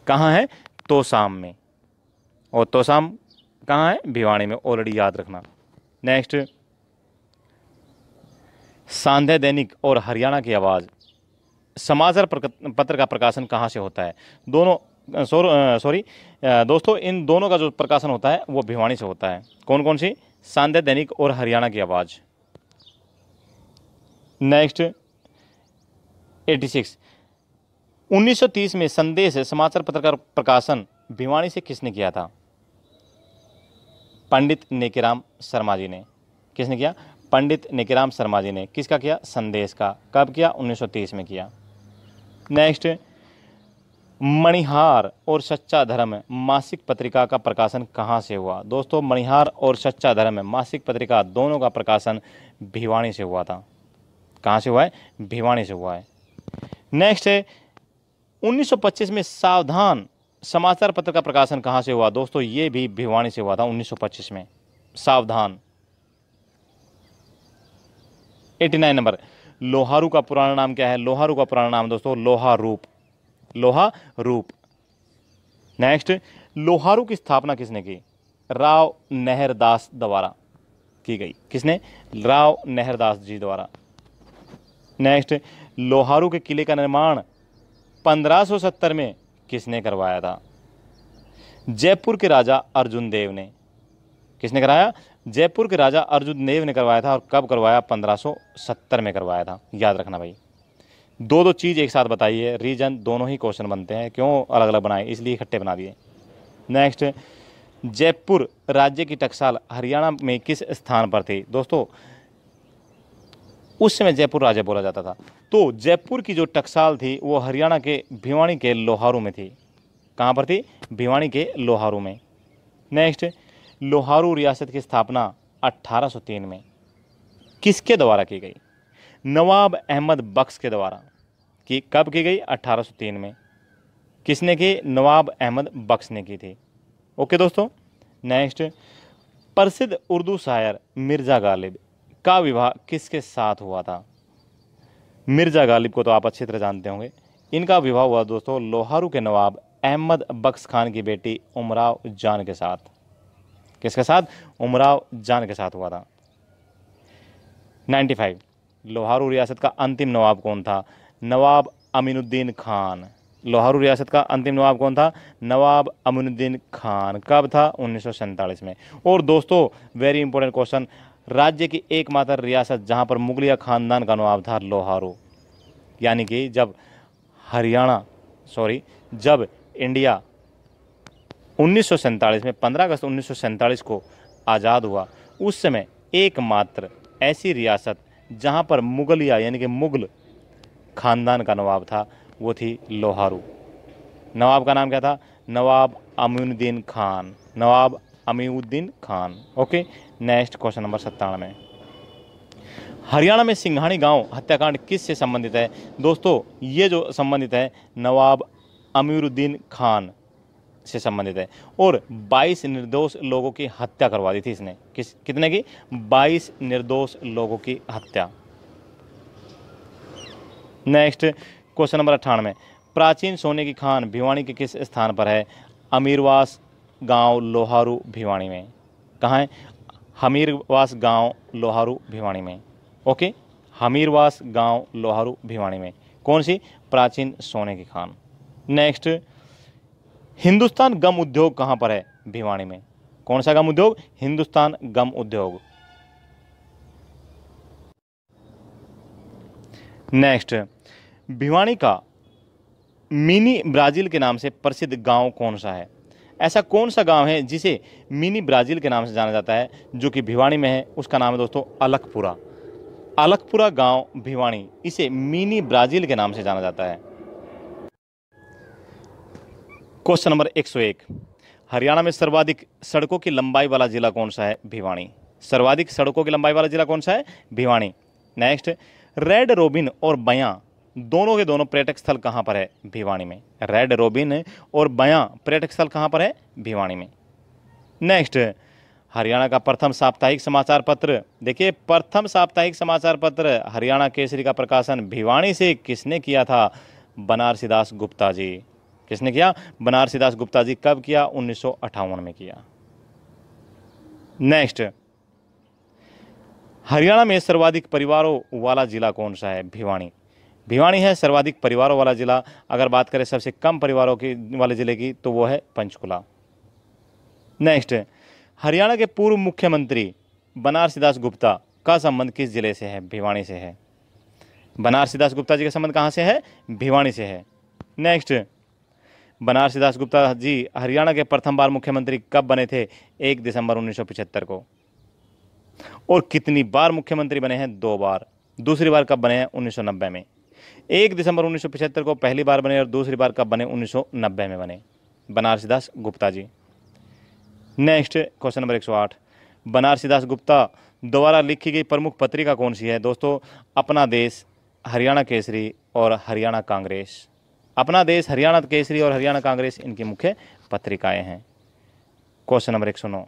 कहाँ है? तोसाम में। और तोसाम कहाँ है? भिवानी में। ऑलरेडी याद रखना। नेक्स्ट, सांध्य दैनिक और हरियाणा की आवाज़ समाचार पत्र का प्रकाशन कहाँ से होता है? दोनों सॉरी दोस्तों, इन दोनों का जो प्रकाशन होता है वो भिवानी से होता है। कौन कौन सी? सांध्य दैनिक और हरियाणा की आवाज़। नेक्स्ट 86, 1930 में संदेश समाचार पत्र का प्रकाशन भिवानी से किसने किया था? पंडित नेकीराम शर्मा जी ने। किसने किया? पंडित नेकीराम शर्मा जी ने। किसका किया? संदेश का। कब किया? 1930 में किया। नेक्स्ट, मणिहार और सच्चा धर्म मासिक पत्रिका का प्रकाशन कहाँ से हुआ? दोस्तों, मणिहार और सच्चा धर्म मासिक पत्रिका दोनों का प्रकाशन भिवानी से हुआ था। कहाँ से हुआ है? भिवानी से हुआ है। नेक्स्ट है 1925 में सावधान समाचार पत्र का प्रकाशन कहाँ से हुआ? दोस्तों, ये भी भिवानी से हुआ था 1925 में। सावधान। 89 नंबर, लोहारू का पुराना नाम क्या है? लोहारू का पुराना नाम दोस्तों लोहा रूप। लोहा रूप। नेक्स्ट, लोहारू की स्थापना किसने की? राव नहरदास द्वारा की गई। किसने? राव नहरदास जी द्वारा। नेक्स्ट, लोहारू के किले का निर्माण 1570 में किसने करवाया था? जयपुर के राजा अर्जुन देव ने। किसने कराया? जयपुर के राजा अर्जुन देव ने करवाया था। और कब करवाया? 1570 में करवाया था। याद रखना भाई, दो दो चीज़ एक साथ बताइए, रीजन दोनों ही क्वेश्चन बनते हैं, क्यों अलग अलग बनाए, इसलिए इकट्ठे बना दिए। नेक्स्ट, जयपुर राज्य की टकसाल हरियाणा में किस स्थान पर थी? दोस्तों, उस समय जयपुर राज्य बोला जाता था, तो जयपुर की जो टकसाल थी वो हरियाणा के भिवानी के लोहारू में थी। कहाँ पर थी? भिवानी के लोहारू में। नेक्स्ट, लोहारू रियासत की स्थापना 1803 में किसके द्वारा की गई? नवाब अहमद बख्श के द्वारा। कि कब की गई? 1803 में। किसने की? नवाब अहमद बख्श ने की थी। ओके दोस्तों। नेक्स्ट, प्रसिद्ध उर्दू शायर मिर्ज़ा गालिब का विवाह किसके साथ हुआ था? मिर्ज़ा गालिब को तो आप अच्छी तरह जानते होंगे। इनका विवाह हुआ दोस्तों लोहारू के नवाब अहमद बख्श खान की बेटी उमराव जान के साथ। किसके साथ? उमराव जान के साथ हुआ था। 95, लोहारू रियासत का अंतिम नवाब कौन था? नवाब अमीनुद्दीन खान। लोहारू रियासत का अंतिम नवाब कौन था? नवाब अमीनुद्दीन खान। कब था? 1947 में। और दोस्तों, वेरी इंपॉर्टेंट क्वेश्चन, राज्य की एकमात्र रियासत जहां पर मुगलिया खानदान का नवाब था लोहारू। यानी कि जब जब इंडिया 1947 में 15 अगस्त 1947 को आज़ाद हुआ, उस समय एकमात्र ऐसी रियासत जहां पर मुगलिया यानी कि मुगल खानदान का नवाब था वो थी लोहारू। नवाब का नाम क्या था? Nawab Aminuddin Khan. Nawab Aminuddin Khan. Okay. Next question number 97, Haryana में सिंघानी गांव हत्याकांड किस से संबंधित है? दोस्तों, ये जो संबंधित है नवाब अमीरुद्दीन खान से संबंधित है। और 22 निर्दोष लोगों की हत्या करवा दी थी इसने। कितने की? 22 निर्दोष लोगों की हत्या। नेक्स्ट क्वेश्चन नंबर 98, प्राचीन सोने की खान भिवानी के किस स्थान पर है? अमीरवास गांव लोहारू भिवानी में। कहाँ है? हमीरवास गांव लोहारू भिवानी में। ओके, हमीरवास गांव लोहारू भिवानी में। कौन सी? प्राचीन सोने की खान। नेक्स्ट, हिंदुस्तान गम उद्योग कहाँ पर है? भिवानी में। कौन सा गम उद्योग? हिंदुस्तान गम उद्योग। नेक्स्ट, भिवानी का मिनी ब्राजील के नाम से प्रसिद्ध गांव कौन सा है? ऐसा कौन सा गांव है जिसे मिनी ब्राजील के नाम से जाना जाता है, जो कि भिवानी में है? उसका नाम है दोस्तों अलकपुरा। अलकपुरा गांव भिवानी, इसे मिनी ब्राजील के नाम से जाना जाता है। क्वेश्चन नंबर 101, हरियाणा में सर्वाधिक सड़कों की लंबाई वाला जिला कौन सा है? भिवानी। सर्वाधिक सड़कों की लंबाई वाला जिला कौन सा है? भिवानी। नेक्स्ट, रेड रोबिन और बयां दोनों के दोनों पर्यटक स्थल कहाँ पर है? भिवानी में। रेड रोबिन और बयां पर्यटक स्थल कहाँ पर है? भिवानी में। नेक्स्ट, हरियाणा का प्रथम साप्ताहिक समाचार पत्र, देखिए प्रथम साप्ताहिक समाचार पत्र हरियाणा केसरी का प्रकाशन भिवानी से किसने किया था? बनारसी दास गुप्ता जी। किसने किया? बनारसी दास गुप्ता जी। कब किया? 1958 में किया। नेक्स्ट, हरियाणा में सर्वाधिक परिवारों वाला जिला कौन सा है? भिवानी। भिवानी है सर्वाधिक परिवारों वाला जिला। अगर बात करें सबसे कम परिवारों की वाले जिले की तो वो है पंचकुला। नेक्स्ट, हरियाणा के पूर्व मुख्यमंत्री बनारसी दास गुप्ता का संबंध किस जिले से है? भिवानी से है। बनारसी दास गुप्ता जी का संबंध कहाँ से है? भिवानी से है। नेक्स्ट, बनारसी दास गुप्ता जी हरियाणा के प्रथम बार मुख्यमंत्री कब बने थे? 1 दिसंबर 1975 को। और कितनी बार मुख्यमंत्री बने हैं? 2 बार। दूसरी बार कब बने हैं? 1990 में। 1 दिसंबर 1975 को पहली बार बने और दूसरी बार कब बने? 1990 में बने Banarasi Das Gupta ji. Next, question number 108, Banarasi Das Gupta द्वारा लिखी गई प्रमुख पत्रिका कौन सी है? दोस्तों, अपना देश, हरियाणा केसरी और हरियाणा कांग्रेस। अपना देश, हरियाणा केसरी और हरियाणा कांग्रेस इनकी मुख्य पत्रिकाएं हैं। क्वेश्चन नंबर 109,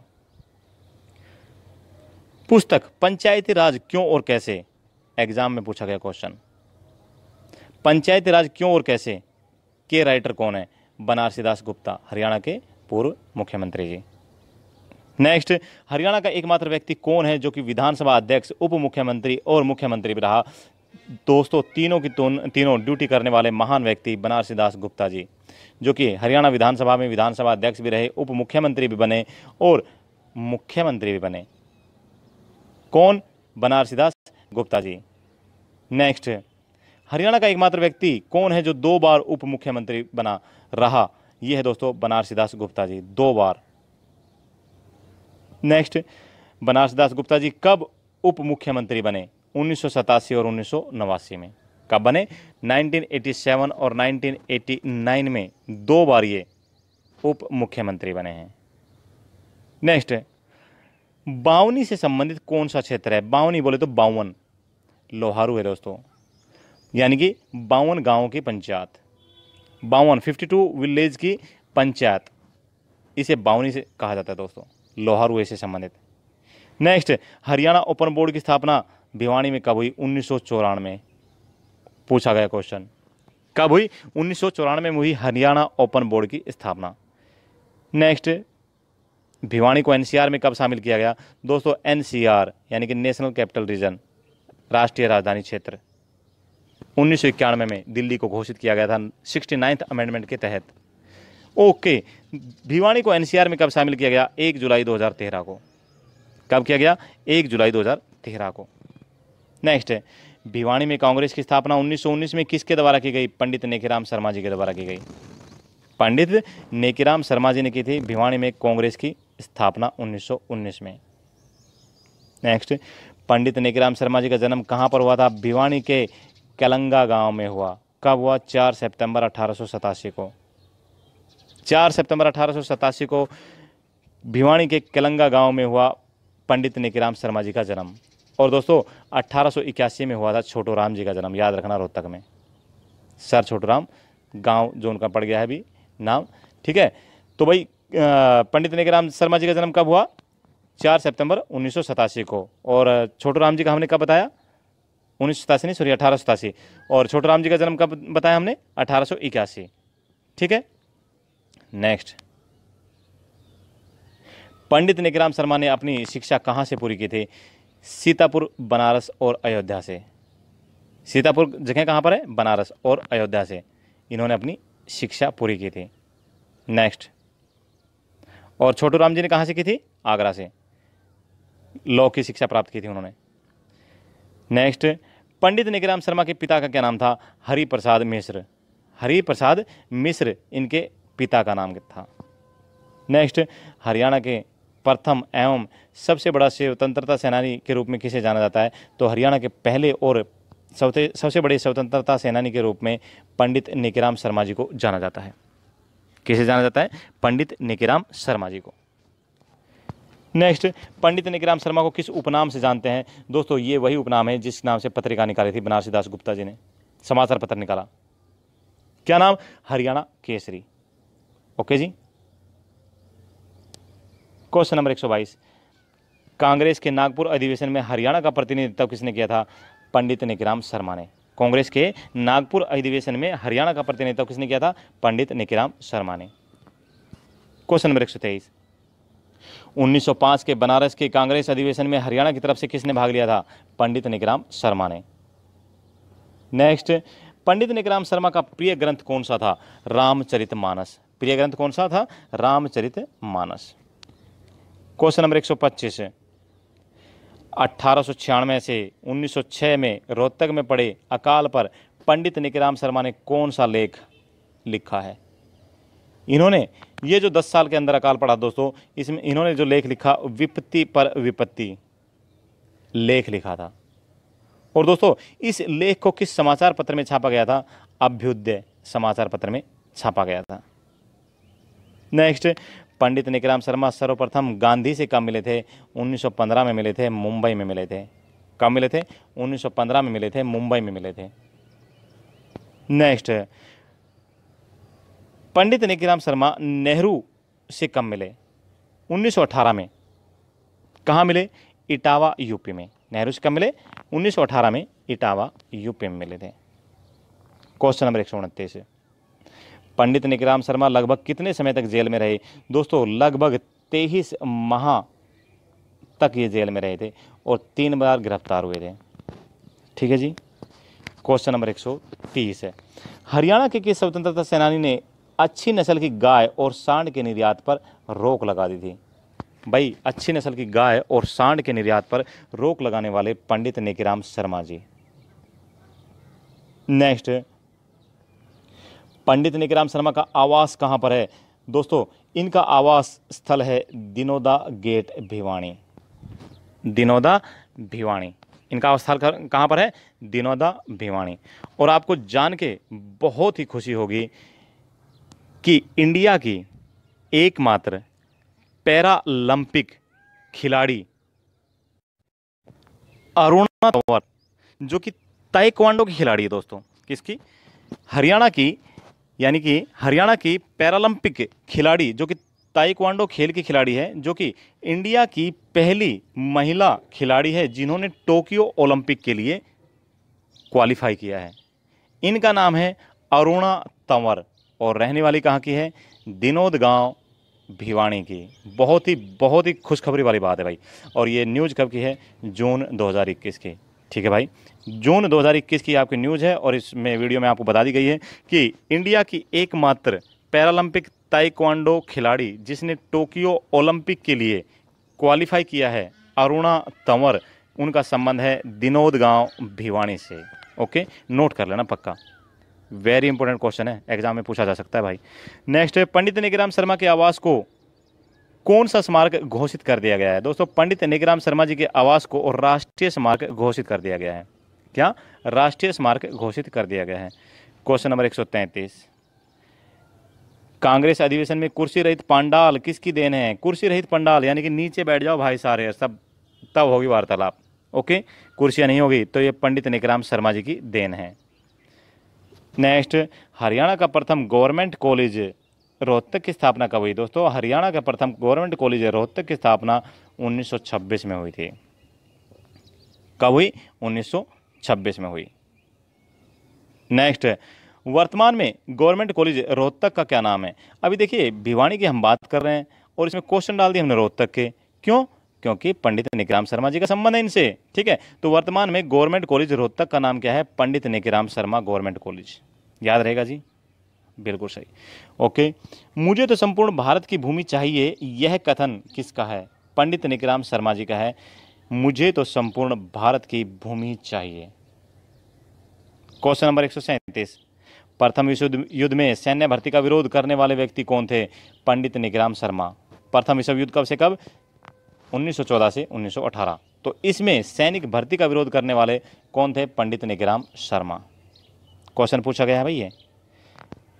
पुस्तक पंचायती राज क्यों और कैसे, एग्जाम में पूछा गया क्वेश्चन। पंचायती राज क्यों और कैसे के राइटर कौन है? बनारसी दास गुप्ता, हरियाणा के पूर्व मुख्यमंत्री जी। नेक्स्ट, हरियाणा का एकमात्र व्यक्ति कौन है जो कि विधानसभा अध्यक्ष, उप मुख्यमंत्री और मुख्यमंत्री भी रहा? दोस्तों, तीनों की तीनों ड्यूटी करने वाले महान व्यक्ति बनारसी दास गुप्ता जी, जो कि हरियाणा विधानसभा में विधानसभा अध्यक्ष भी रहे, उप मुख्यमंत्री भी बने और मुख्यमंत्री भी बने। कौन? बनारसी दास गुप्ता जी। नेक्स्ट, हरियाणा का एकमात्र व्यक्ति कौन है जो 2 बार उप मुख्यमंत्री बना रहा? यह है दोस्तों बनारसी दास गुप्ता जी, 2 बार। नेक्स्ट, बनारसी दास गुप्ता जी कब उप मुख्यमंत्री बने? 1987 और 1989 में। कब बने? 1987 और 1989 में 2 बार ये उप मुख्यमंत्री बने हैं। नेक्स्ट, बावनी से संबंधित कौन सा क्षेत्र है? बावनी बोले तो 52 लोहारू है दोस्तों, यानी कि 52 गांवों की पंचायत, 52 विलेज की पंचायत, इसे बावनी से कहा जाता है दोस्तों, लोहारू से संबंधित। नेक्स्ट, हरियाणा ओपन बोर्ड की स्थापना भिवानी में कब हुई? 1994 में। पूछा गया क्वेश्चन, कब हुई? 1994 में हुई हरियाणा ओपन बोर्ड की स्थापना। नेक्स्ट, भिवानी को एनसीआर में कब शामिल किया गया? दोस्तों, एनसीआर यानी कि नेशनल कैपिटल रीजन, राष्ट्रीय राजधानी क्षेत्र, 1991 में दिल्ली को घोषित किया गया था 69th अमेंडमेंट के तहत। ओके, भिवानी को एनसीआर में कब शामिल किया गया? 1 जुलाई 2013 को। कब किया गया? 1 जुलाई 2013 को। नेक्स्ट है, भिवानी में कांग्रेस की स्थापना 1919 में किसके द्वारा की गई? पंडित नेकीराम शर्मा जी के द्वारा की गई। पंडित नेकीराम शर्मा जी ने की थी भिवानी में कांग्रेस की स्थापना 1919 में। नेक्स्ट, पंडित नेकीराम शर्मा जी का जन्म कहाँ पर हुआ था? भिवानी के केलंगा गांव में हुआ। कब हुआ? 4 सितंबर 1887 को। 4 सितंबर 1887 को भिवानी के केलंगा गांव में हुआ पंडित नेकीराम शर्मा जी का जन्म। और दोस्तों, 1881 में हुआ था छोटू राम जी का जन्म, याद रखना, रोहतक में सर छोटू राम गाँव जो उनका पड़ गया है अभी नाम, ठीक है। तो भाई पंडित नेकीराम शर्मा जी का जन्म कब हुआ? 4 सितंबर 1987 को। और छोटू राम जी का हमने कब बताया? 1987 नहीं, सॉरी 1887। और छोटू राम जी का जन्म कब बताया हमने? 1881, ठीक है। नेक्स्ट, पंडित नेकीराम शर्मा ने अपनी शिक्षा कहाँ से पूरी की थी? सीतापुर, बनारस और अयोध्या से। सीतापुर जगह कहाँ पर है? बनारस और अयोध्या से इन्होंने अपनी शिक्षा पूरी की थी। नेक्स्ट, और छोटू राम जी ने कहाँ से की थी? आगरा से लॉ की शिक्षा प्राप्त की थी उन्होंने। नेक्स्ट, पंडित नेकीराम शर्मा के पिता का क्या नाम था? हरिप्रसाद मिश्र। हरिप्रसाद मिश्र इनके पिता का नाम था। नेक्स्ट, हरियाणा के प्रथम एवं सबसे बड़ा स्वतंत्रता सेनानी के रूप में किसे जाना जाता है? तो हरियाणा के पहले और सबसे बड़े स्वतंत्रता सेनानी के रूप में पंडित नेकीराम शर्मा जी को जाना जाता है। किसे जाना जाता है? पंडित नेकीराम शर्मा जी को। नेक्स्ट, पंडित नेकीराम शर्मा को किस उपनाम से जानते हैं? दोस्तों, ये वही उपनाम है जिस नाम से पत्रिका निकाली थी बनारसी दास गुप्ता जी ने, समाचार पत्र निकाला। क्या नाम? हरियाणा केसरी। ओके जी। क्वेश्चन नंबर 122, कांग्रेस के नागपुर अधिवेशन में हरियाणा का प्रतिनिधित्व किसने किया था? पंडित नेकीराम शर्मा ने। कांग्रेस के नागपुर अधिवेशन में हरियाणा का प्रतिनिधित्व किसने किया था? पंडित नेकीराम शर्मा ने। क्वेश्चन नंबर 123, 1905 के बनारस के कांग्रेस अधिवेशन में हरियाणा की तरफ से किसने भाग लिया था? पंडित नेकीराम शर्मा ने। नेक्स्ट, पंडित निकराम शर्मा का प्रिय ग्रंथ कौन सा था? रामचरितमानस। प्रिय ग्रंथ कौन सा था? रामचरितमानस। क्वेश्चन नंबर 125 है, 1896 से 1906 में रोहतक में पड़े अकाल पर पंडित निकराम शर्मा ने कौन सा लेख लिखा है? इन्होंने ये जो 10 साल के अंदर अकाल पड़ा दोस्तों, इसमें इन्होंने जो लेख लिखा विपत्ति पर विपत्ति लेख लिखा था। और दोस्तों इस लेख को किस समाचार पत्र में छापा गया था? अभ्युदय समाचार पत्र में छापा गया था। नेक्स्ट, पंडित निकराम शर्मा सर्वप्रथम गांधी से कब मिले थे? 1915 में मिले थे, मुंबई में मिले थे। कब मिले थे? 1915 में मिले थे, मुंबई में मिले थे। नेक्स्ट, पंडित निकराम शर्मा नेहरू से कब मिले? 1918 में। कहाँ मिले? इटावा यूपी में। नेहरू से कब मिले? 1918 में इटावा यूपी में मिले थे। क्वेश्चन नंबर 129, पंडित निकराम शर्मा लगभग कितने समय तक जेल में रहे? दोस्तों लगभग 23 माह तक ये जेल में रहे थे और 3 बार गिरफ्तार हुए थे। ठीक है जी। क्वेश्चन नंबर 130 है, हरियाणा के किस स्वतंत्रता सेनानी ने अच्छी नस्ल की गाय और सांड के निर्यात पर रोक लगा दी थी? भाई अच्छी नस्ल की गाय और सांड के निर्यात पर रोक लगाने वाले पंडित निकराम शर्मा जी। नेक्स्ट, पंडित निकराम शर्मा का आवास कहां पर है? दोस्तों इनका आवास स्थल है दिनोदा गेट भिवानी। दिनोदा भिवानी इनका आवास स्थल कहां पर है? दिनोदा भिवानी। और आपको जान के बहुत ही खुशी होगी कि इंडिया की एकमात्र पैरालंपिक खिलाड़ी अरुणा तंवर, जो कि ताइक्वांडो की खिलाड़ी है दोस्तों, किसकी? हरियाणा की, यानी कि हरियाणा की पैरालंपिक खिलाड़ी जो कि ताइक्वांडो खेल की खिलाड़ी है, जो कि इंडिया की पहली महिला खिलाड़ी है जिन्होंने टोक्यो ओलंपिक के लिए क्वालिफाई किया है। इनका नाम है अरुणा तंवर और रहने वाली कहाँ की है? दिनोद गांव भिवानी की। बहुत ही खुशखबरी वाली बात है भाई। और ये न्यूज़ कब की है? जून 2021 की। ठीक है भाई, जून 2021 की आपकी न्यूज़ है और इसमें वीडियो में आपको बता दी गई है कि इंडिया की एकमात्र पैरालंपिक ताइक्वांडो खिलाड़ी जिसने टोक्यो ओलंपिक के लिए क्वालिफाई किया है, अरुणा तंवर, उनका संबंध है दिनोद गांव भिवानी से। ओके, नोट कर लेना पक्का, वेरी इंपॉर्टेंट क्वेश्चन है, एग्जाम में पूछा जा सकता है भाई। नेक्स्ट, पंडित निकराम शर्मा के आवास को कौन सा स्मारक घोषित कर दिया गया है? दोस्तों पंडित निकराम शर्मा जी के आवास को और राष्ट्रीय स्मारक घोषित कर दिया गया है। क्या? राष्ट्रीय स्मारक घोषित कर दिया गया है। क्वेश्चन नंबर 133, कांग्रेस अधिवेशन में कुर्सी रहित पंडाल किसकी देन है? कुर्सी रहित पंडाल यानी कि नीचे बैठ जाओ भाई सारे सब, तब होगी वार्तालाप। ओके, कुर्सियां नहीं होगी तो ये पंडित निकराम शर्मा जी की देन है। नेक्स्ट, हरियाणा का प्रथम गवर्नमेंट कॉलेज रोहतक की स्थापना कब हुई? दोस्तों हरियाणा का प्रथम गवर्नमेंट कॉलेज रोहतक की स्थापना 1926 में हुई थी। कब हुई? 1926 में हुई। नेक्स्ट, वर्तमान में गवर्नमेंट कॉलेज रोहतक का क्या नाम है? अभी देखिए भिवानी की हम बात कर रहे हैं और इसमें क्वेश्चन डाल दिए हमने रोहतक के। क्यों? क्योंकि पंडित निकराम शर्मा जी का संबंध है इनसे। ठीक है, तो वर्तमान में गवर्नमेंट कॉलेज रोहतक का नाम क्या है? पंडित निकराम शर्मा गवर्नमेंट कॉलेज। याद रहेगा जी, बिल्कुल सही। ओके, मुझे तो संपूर्ण भारत की भूमि चाहिए, यह कथन किसका है? पंडित निकराम शर्मा जी का है। मुझे तो संपूर्ण भारत की भूमि चाहिए। क्वेश्चन नंबर 137, प्रथम विश्व युद्ध में सैन्य भर्ती का विरोध करने वाले व्यक्ति कौन थे? पंडित निकराम शर्मा। प्रथम विश्व युद्ध कब से कब? 1914 से 1918। तो इसमें सैनिक भर्ती का विरोध करने वाले कौन थे? पंडित निकराम शर्मा। क्वेश्चन पूछा गया है भाई ये।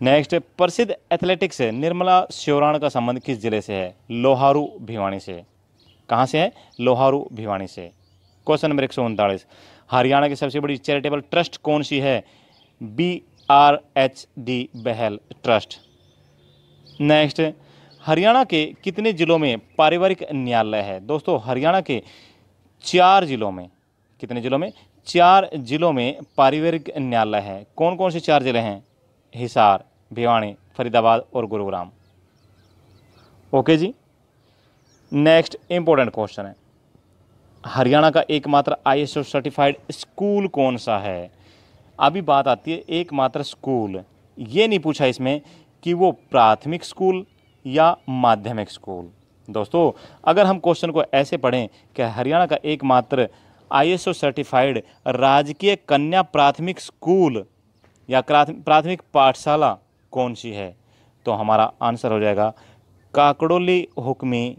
नेक्स्ट, प्रसिद्ध एथलेटिक्स निर्मला श्योराण का संबंध किस जिले से है? लोहारू भिवानी से। कहाँ से है? लोहारू भिवानी से। क्वेश्चन नंबर 139, हरियाणा की सबसे बड़ी चैरिटेबल ट्रस्ट कौन सी है? BRHD बहल ट्रस्ट। नेक्स्ट, हरियाणा के कितने जिलों में पारिवारिक न्यायालय है? दोस्तों हरियाणा के 4 जिलों में, कितने जिलों में? 4 जिलों में पारिवारिक न्यायालय है। कौन कौन से 4 जिले हैं? हिसार, भिवानी, फरीदाबाद और Gurugram. Okay ji. Next important question है, हरियाणा का एकमात्र ISO सर्टिफाइड स्कूल कौन सा है? अभी बात आती है एकमात्र स्कूल। ये नहीं पूछा इसमें कि वो प्राथमिक स्कूल या माध्यमिक स्कूल। दोस्तों अगर हम क्वेश्चन को ऐसे पढ़ें कि हरियाणा का एकमात्र ISO सर्टिफाइड राजकीय कन्या प्राथमिक स्कूल या प्राथमिक पाठशाला कौन सी है, तो हमारा आंसर हो जाएगा काकड़ोली हुक्मी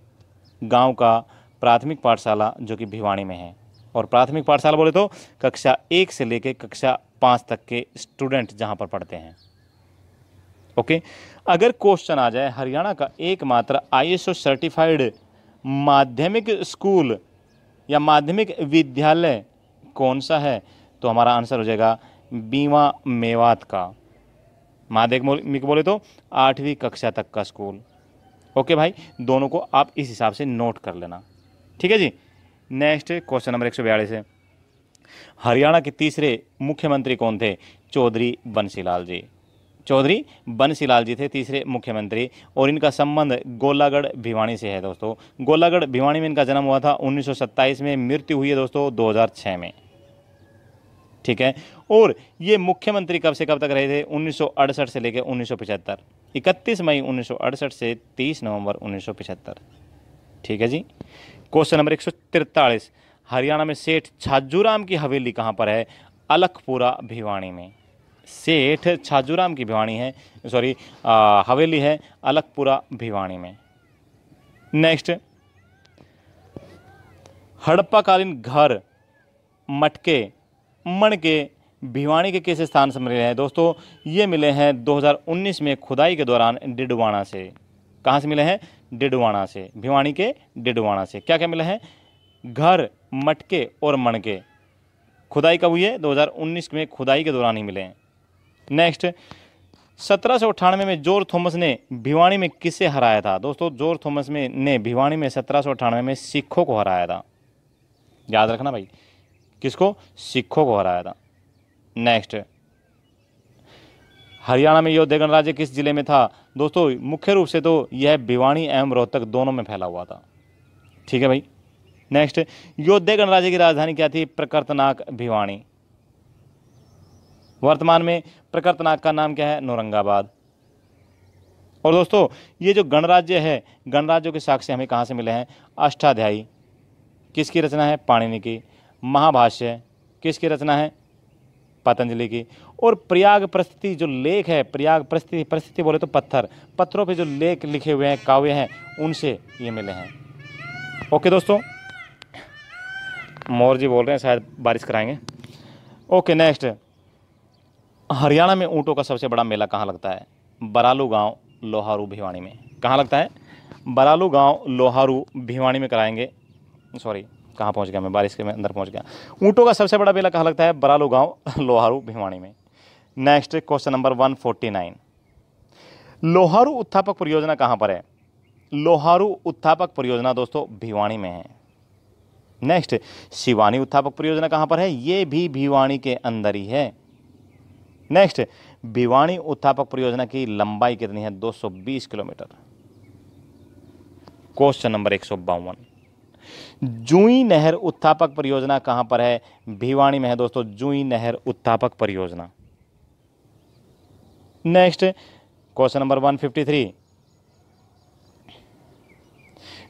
गांव का प्राथमिक पाठशाला जो कि भिवानी में है। और प्राथमिक पाठशाला बोले तो कक्षा 1 से लेकर कक्षा 5 तक के स्टूडेंट जहां पर पढ़ते हैं। ओके, अगर क्वेश्चन आ जाए हरियाणा का एकमात्र ISO सर्टिफाइड माध्यमिक स्कूल या माध्यमिक विद्यालय कौन सा है, तो हमारा आंसर हो जाएगा बीवा मेवात का। माध्यमिक बोले तो 8वीं कक्षा तक का स्कूल। ओके भाई, दोनों को आप इस हिसाब से नोट कर लेना, ठीक है जी। नेक्स्ट क्वेश्चन नंबर 142 है, हरियाणा के तीसरे मुख्यमंत्री कौन थे? चौधरी बंसीलाल जी। चौधरी बंसीलाल जी थे तीसरे मुख्यमंत्री और इनका संबंध गोलागढ़ भिवानी से है। दोस्तों गोलागढ़ भिवानी में इनका जन्म हुआ था 1927 में, मृत्यु हुई है दोस्तों 2006 में, ठीक है। और ये मुख्यमंत्री कब से कब तक रहे थे? 1968 से लेकर 1975, 31 मई 1968 से 30 नवंबर 1975, ठीक है जी। क्वेश्चन नंबर 143, हरियाणा में सेठ छाजूराम की हवेली कहाँ पर है? अलखपुरा भिवानी में। सेठ छाजूराम की भिवानी है, सॉरी हवेली है अलखपुरा भिवानी में। नेक्स्ट, हड़प्पाकालीन घर मटके मणके भिवानी के किस स्थान से मिले हैं? दोस्तों ये मिले हैं 2019 में खुदाई के दौरान डिडवाना से। कहाँ से मिले हैं? डिडवाना से, भिवानी के डिडवाना से। क्या क्या मिले हैं? घर, मटके और मणके। खुदाई कब हुई है? 2019 में खुदाई के दौरान ही मिले हैं। नेक्स्ट, 1798 में जॉर्ज थॉमस ने भिवानी में किसे हराया था? दोस्तों जॉर्ज थॉमस ने भिवानी में 1798 में सिखों को हराया था। याद रखना भाई, किसको? सिखों को हराया था। नेक्स्ट, हरियाणा में योद्धे गणराज्य किस जिले में था? दोस्तों मुख्य रूप से तो यह भिवानी एवं रोहतक दोनों में फैला हुआ था, ठीक है भाई। नेक्स्ट, योद्धे गणराज्य की राजधानी क्या थी? प्रकर्तनाक भिवानी। वर्तमान में प्रकर्तनाक का नाम क्या है? नौरंगाबाद। और दोस्तों ये जो गणराज्य है, गणराज्यों के साक्ष्य हमें कहाँ से मिले हैं? अष्टाध्यायी किसकी रचना है? पाणिनि की। महाभाष्य किसकी रचना है? पतंजलि की। और प्रयाग प्रस्थिति जो लेख है, प्रयाग प्रस्थिति बोले तो पत्थरों पे जो लेख लिखे हुए हैं, काव्य हैं, उनसे ये मिले हैं। ओके दोस्तों, मोर जी बोल रहे हैं शायद बारिश कराएंगे। ओके नेक्स्ट, हरियाणा में ऊँटों का सबसे बड़ा मेला कहाँ लगता है? बरालू गांव लोहारू भिवानी में। कहाँ लगता है? बरालू गांव लोहारू भिवानी में कराएंगे। सॉरी कहाँ पहुँच गया मैं, बारिश के में अंदर पहुँच गया। ऊँटों का सबसे बड़ा मेला कहाँ लगता है? बरालू गांव लोहारू भिवानी में। नेक्स्ट क्वेश्चन नंबर 149, लोहारू उत्थापक परियोजना कहाँ पर है? लोहारू उत्थापक परियोजना दोस्तों भिवानी में है। नेक्स्ट, शिवानी उत्थापक परियोजना कहाँ पर है? ये भी भिवानी के अंदर ही है। नेक्स्ट, भिवानी उत्थापक परियोजना की लंबाई कितनी है? 220 किलोमीटर। क्वेश्चन नंबर 152, जुई नहर उत्थापक परियोजना कहां पर है? भिवानी में है दोस्तों, जुई नहर उत्थापक परियोजना। नेक्स्ट क्वेश्चन नंबर 153,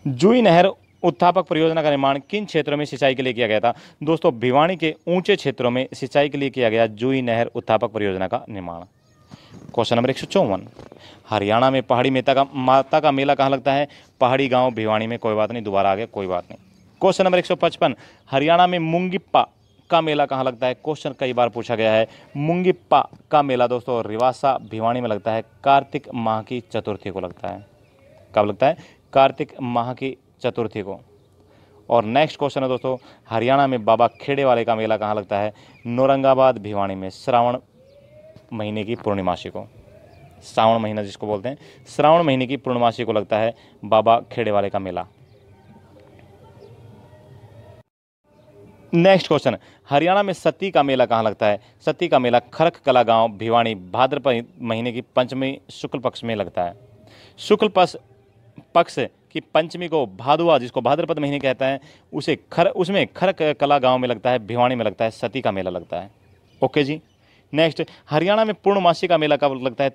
जुई नहर उत्थापक परियोजना का निर्माण किन क्षेत्रों में सिंचाई के लिए किया गया था? दोस्तों भिवानी के ऊंचे क्षेत्रों में सिंचाई के लिए किया गया जुई नहर उत्थापक परियोजना का निर्माण। क्वेश्चन नंबर 154, हरियाणा में पहाड़ी माता का मेला कहाँ लगता है? पहाड़ी गांव भिवानी में। कोई बात नहीं, दोबारा आ गया, कोई बात नहीं। क्वेश्चन नंबर 155, हरियाणा में मुंगिप्पा का मेला कहाँ लगता है? क्वेश्चन कई बार पूछा गया है। मुंगिप्पा का मेला दोस्तों रिवासा भिवानी में लगता है, कार्तिक माह की चतुर्थी को लगता है। कब लगता है? कार्तिक माह की चतुर्थी को। और नेक्स्ट क्वेश्चन है दोस्तों, हरियाणा में बाबा खेड़े वाले का मेला कहाँ लगता है? नौरंगाबाद भिवानी में, श्रावण महीने की पूर्णिमासी को। श्रावण महीना जिसको बोलते हैं, श्रावण महीने की पूर्णिमासी को लगता है बाबा खेड़े वाले का मेला। नेक्स्ट क्वेश्चन, हरियाणा में सती का मेला कहाँ लगता है? सती का मेला खरक कला गांव भिवानी भाद्रपद महीने की पंचमी शुक्ल पक्ष में लगता है। शुक्ल पक्ष की पंचमी को भादुआ, जिसको भाद्रपद महीने कहता है, उसमें खरक कला गांव में लगता है, भिवानी में लगता है, सती का मेला लगता है। ओके जी, नेक्स्ट, हरियाणा में पूर्णमासी का मेला कब लगता है?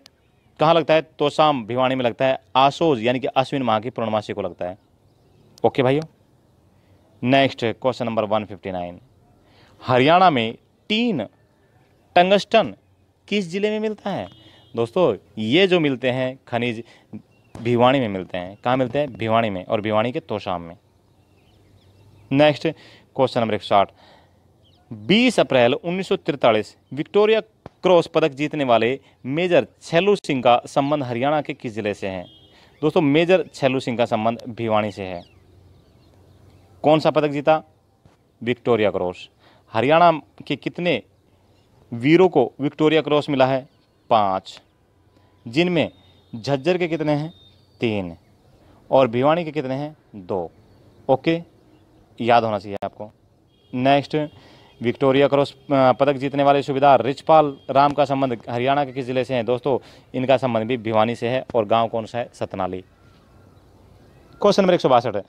कहाँ लगता है? तोसाम भिवानी में लगता है। आसोज यानी कि अश्विन माह की पूर्णमासी को लगता है। ओके भाइयों। नेक्स्ट क्वेश्चन नंबर 159, हरियाणा में टीन टंगस्टन किस जिले में मिलता है? दोस्तों ये जो मिलते हैं खनिज भिवानी में मिलते हैं। कहाँ मिलते हैं? भिवानी में, और भिवानी के तोशाम में। नेक्स्ट क्वेश्चन नंबर 160, 20 अप्रैल 1943 विक्टोरिया क्रॉस पदक जीतने वाले मेजर छेलू सिंह का संबंध हरियाणा के किस जिले से है? दोस्तों मेजर छेलू सिंह का संबंध भिवानी से है। कौन सा पदक जीता? Victoria cross. हरियाणा के कितने वीरों को विक्टोरिया क्रॉस मिला है? 5, जिनमें झज्जर के कितने हैं? 3, और भिवानी के कितने हैं? 2। ओके, याद होना चाहिए आपको। नेक्स्ट, विक्टोरिया क्रॉस पदक जीतने वाले सूबेदार रिचपाल राम का संबंध हरियाणा के किस जिले से है? दोस्तों इनका संबंध भी भिवानी से है, और गांव कौन सा है? सतनाली। क्वेश्चन नंबर 162 है,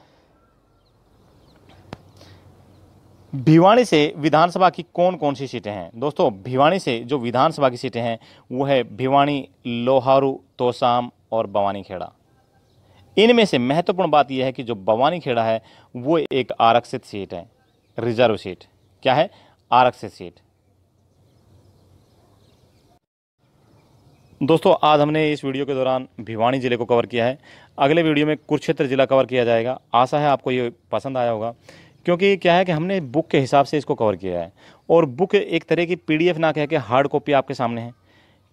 भिवानी से विधानसभा की कौन कौन सी सीटें हैं? दोस्तों भिवानी से जो विधानसभा की सीटें हैं वो है भिवानी, लोहारू, तोसाम और बवानीखेड़ा। इनमें से महत्वपूर्ण बात यह है कि जो बवानीखेड़ा है वो एक आरक्षित सीट है, रिजर्व सीट। क्या है? आरक्षित सीट। दोस्तों आज हमने इस वीडियो के दौरान भिवानी जिले को कवर किया है। अगले वीडियो में कुरुक्षेत्र जिला कवर किया जाएगा। आशा है आपको ये पसंद आया होगा, क्योंकि क्या है कि हमने बुक के हिसाब से इसको कवर किया है, और बुक एक तरह की पीडीएफ ना कह के हार्ड कॉपी आपके सामने है।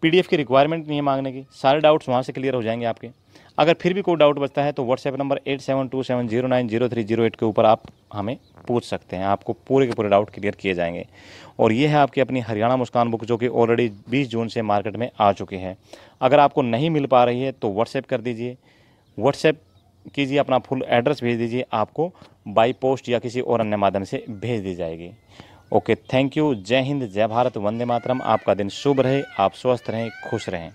पीडीएफ की रिक्वायरमेंट नहीं है मांगने की, सारे डाउट्स वहाँ से क्लियर हो जाएंगे आपके। अगर फिर भी कोई डाउट बचता है तो व्हाट्सएप नंबर 8727090308 के ऊपर आप हमें पूछ सकते हैं, आपको पूरे के पूरे डाउट क्लियर किए जाएंगे। और ये है आपकी अपनी हरियाणा मुस्कान बुक, जो कि ऑलरेडी 20 जून से मार्केट में आ चुकी है। अगर आपको नहीं मिल पा रही है तो व्हाट्सएप कर दीजिए, व्हाट्सएप कीजिए, अपना फुल एड्रेस भेज दीजिए, आपको बाई पोस्ट या किसी और अन्य माध्यम से भेज दी जाएगी। Okay, thank you. जय हिंद, जय भारत, वंदे मातरम। आपका दिन शुभ रहे, आप स्वस्थ रहें, खुश रहें।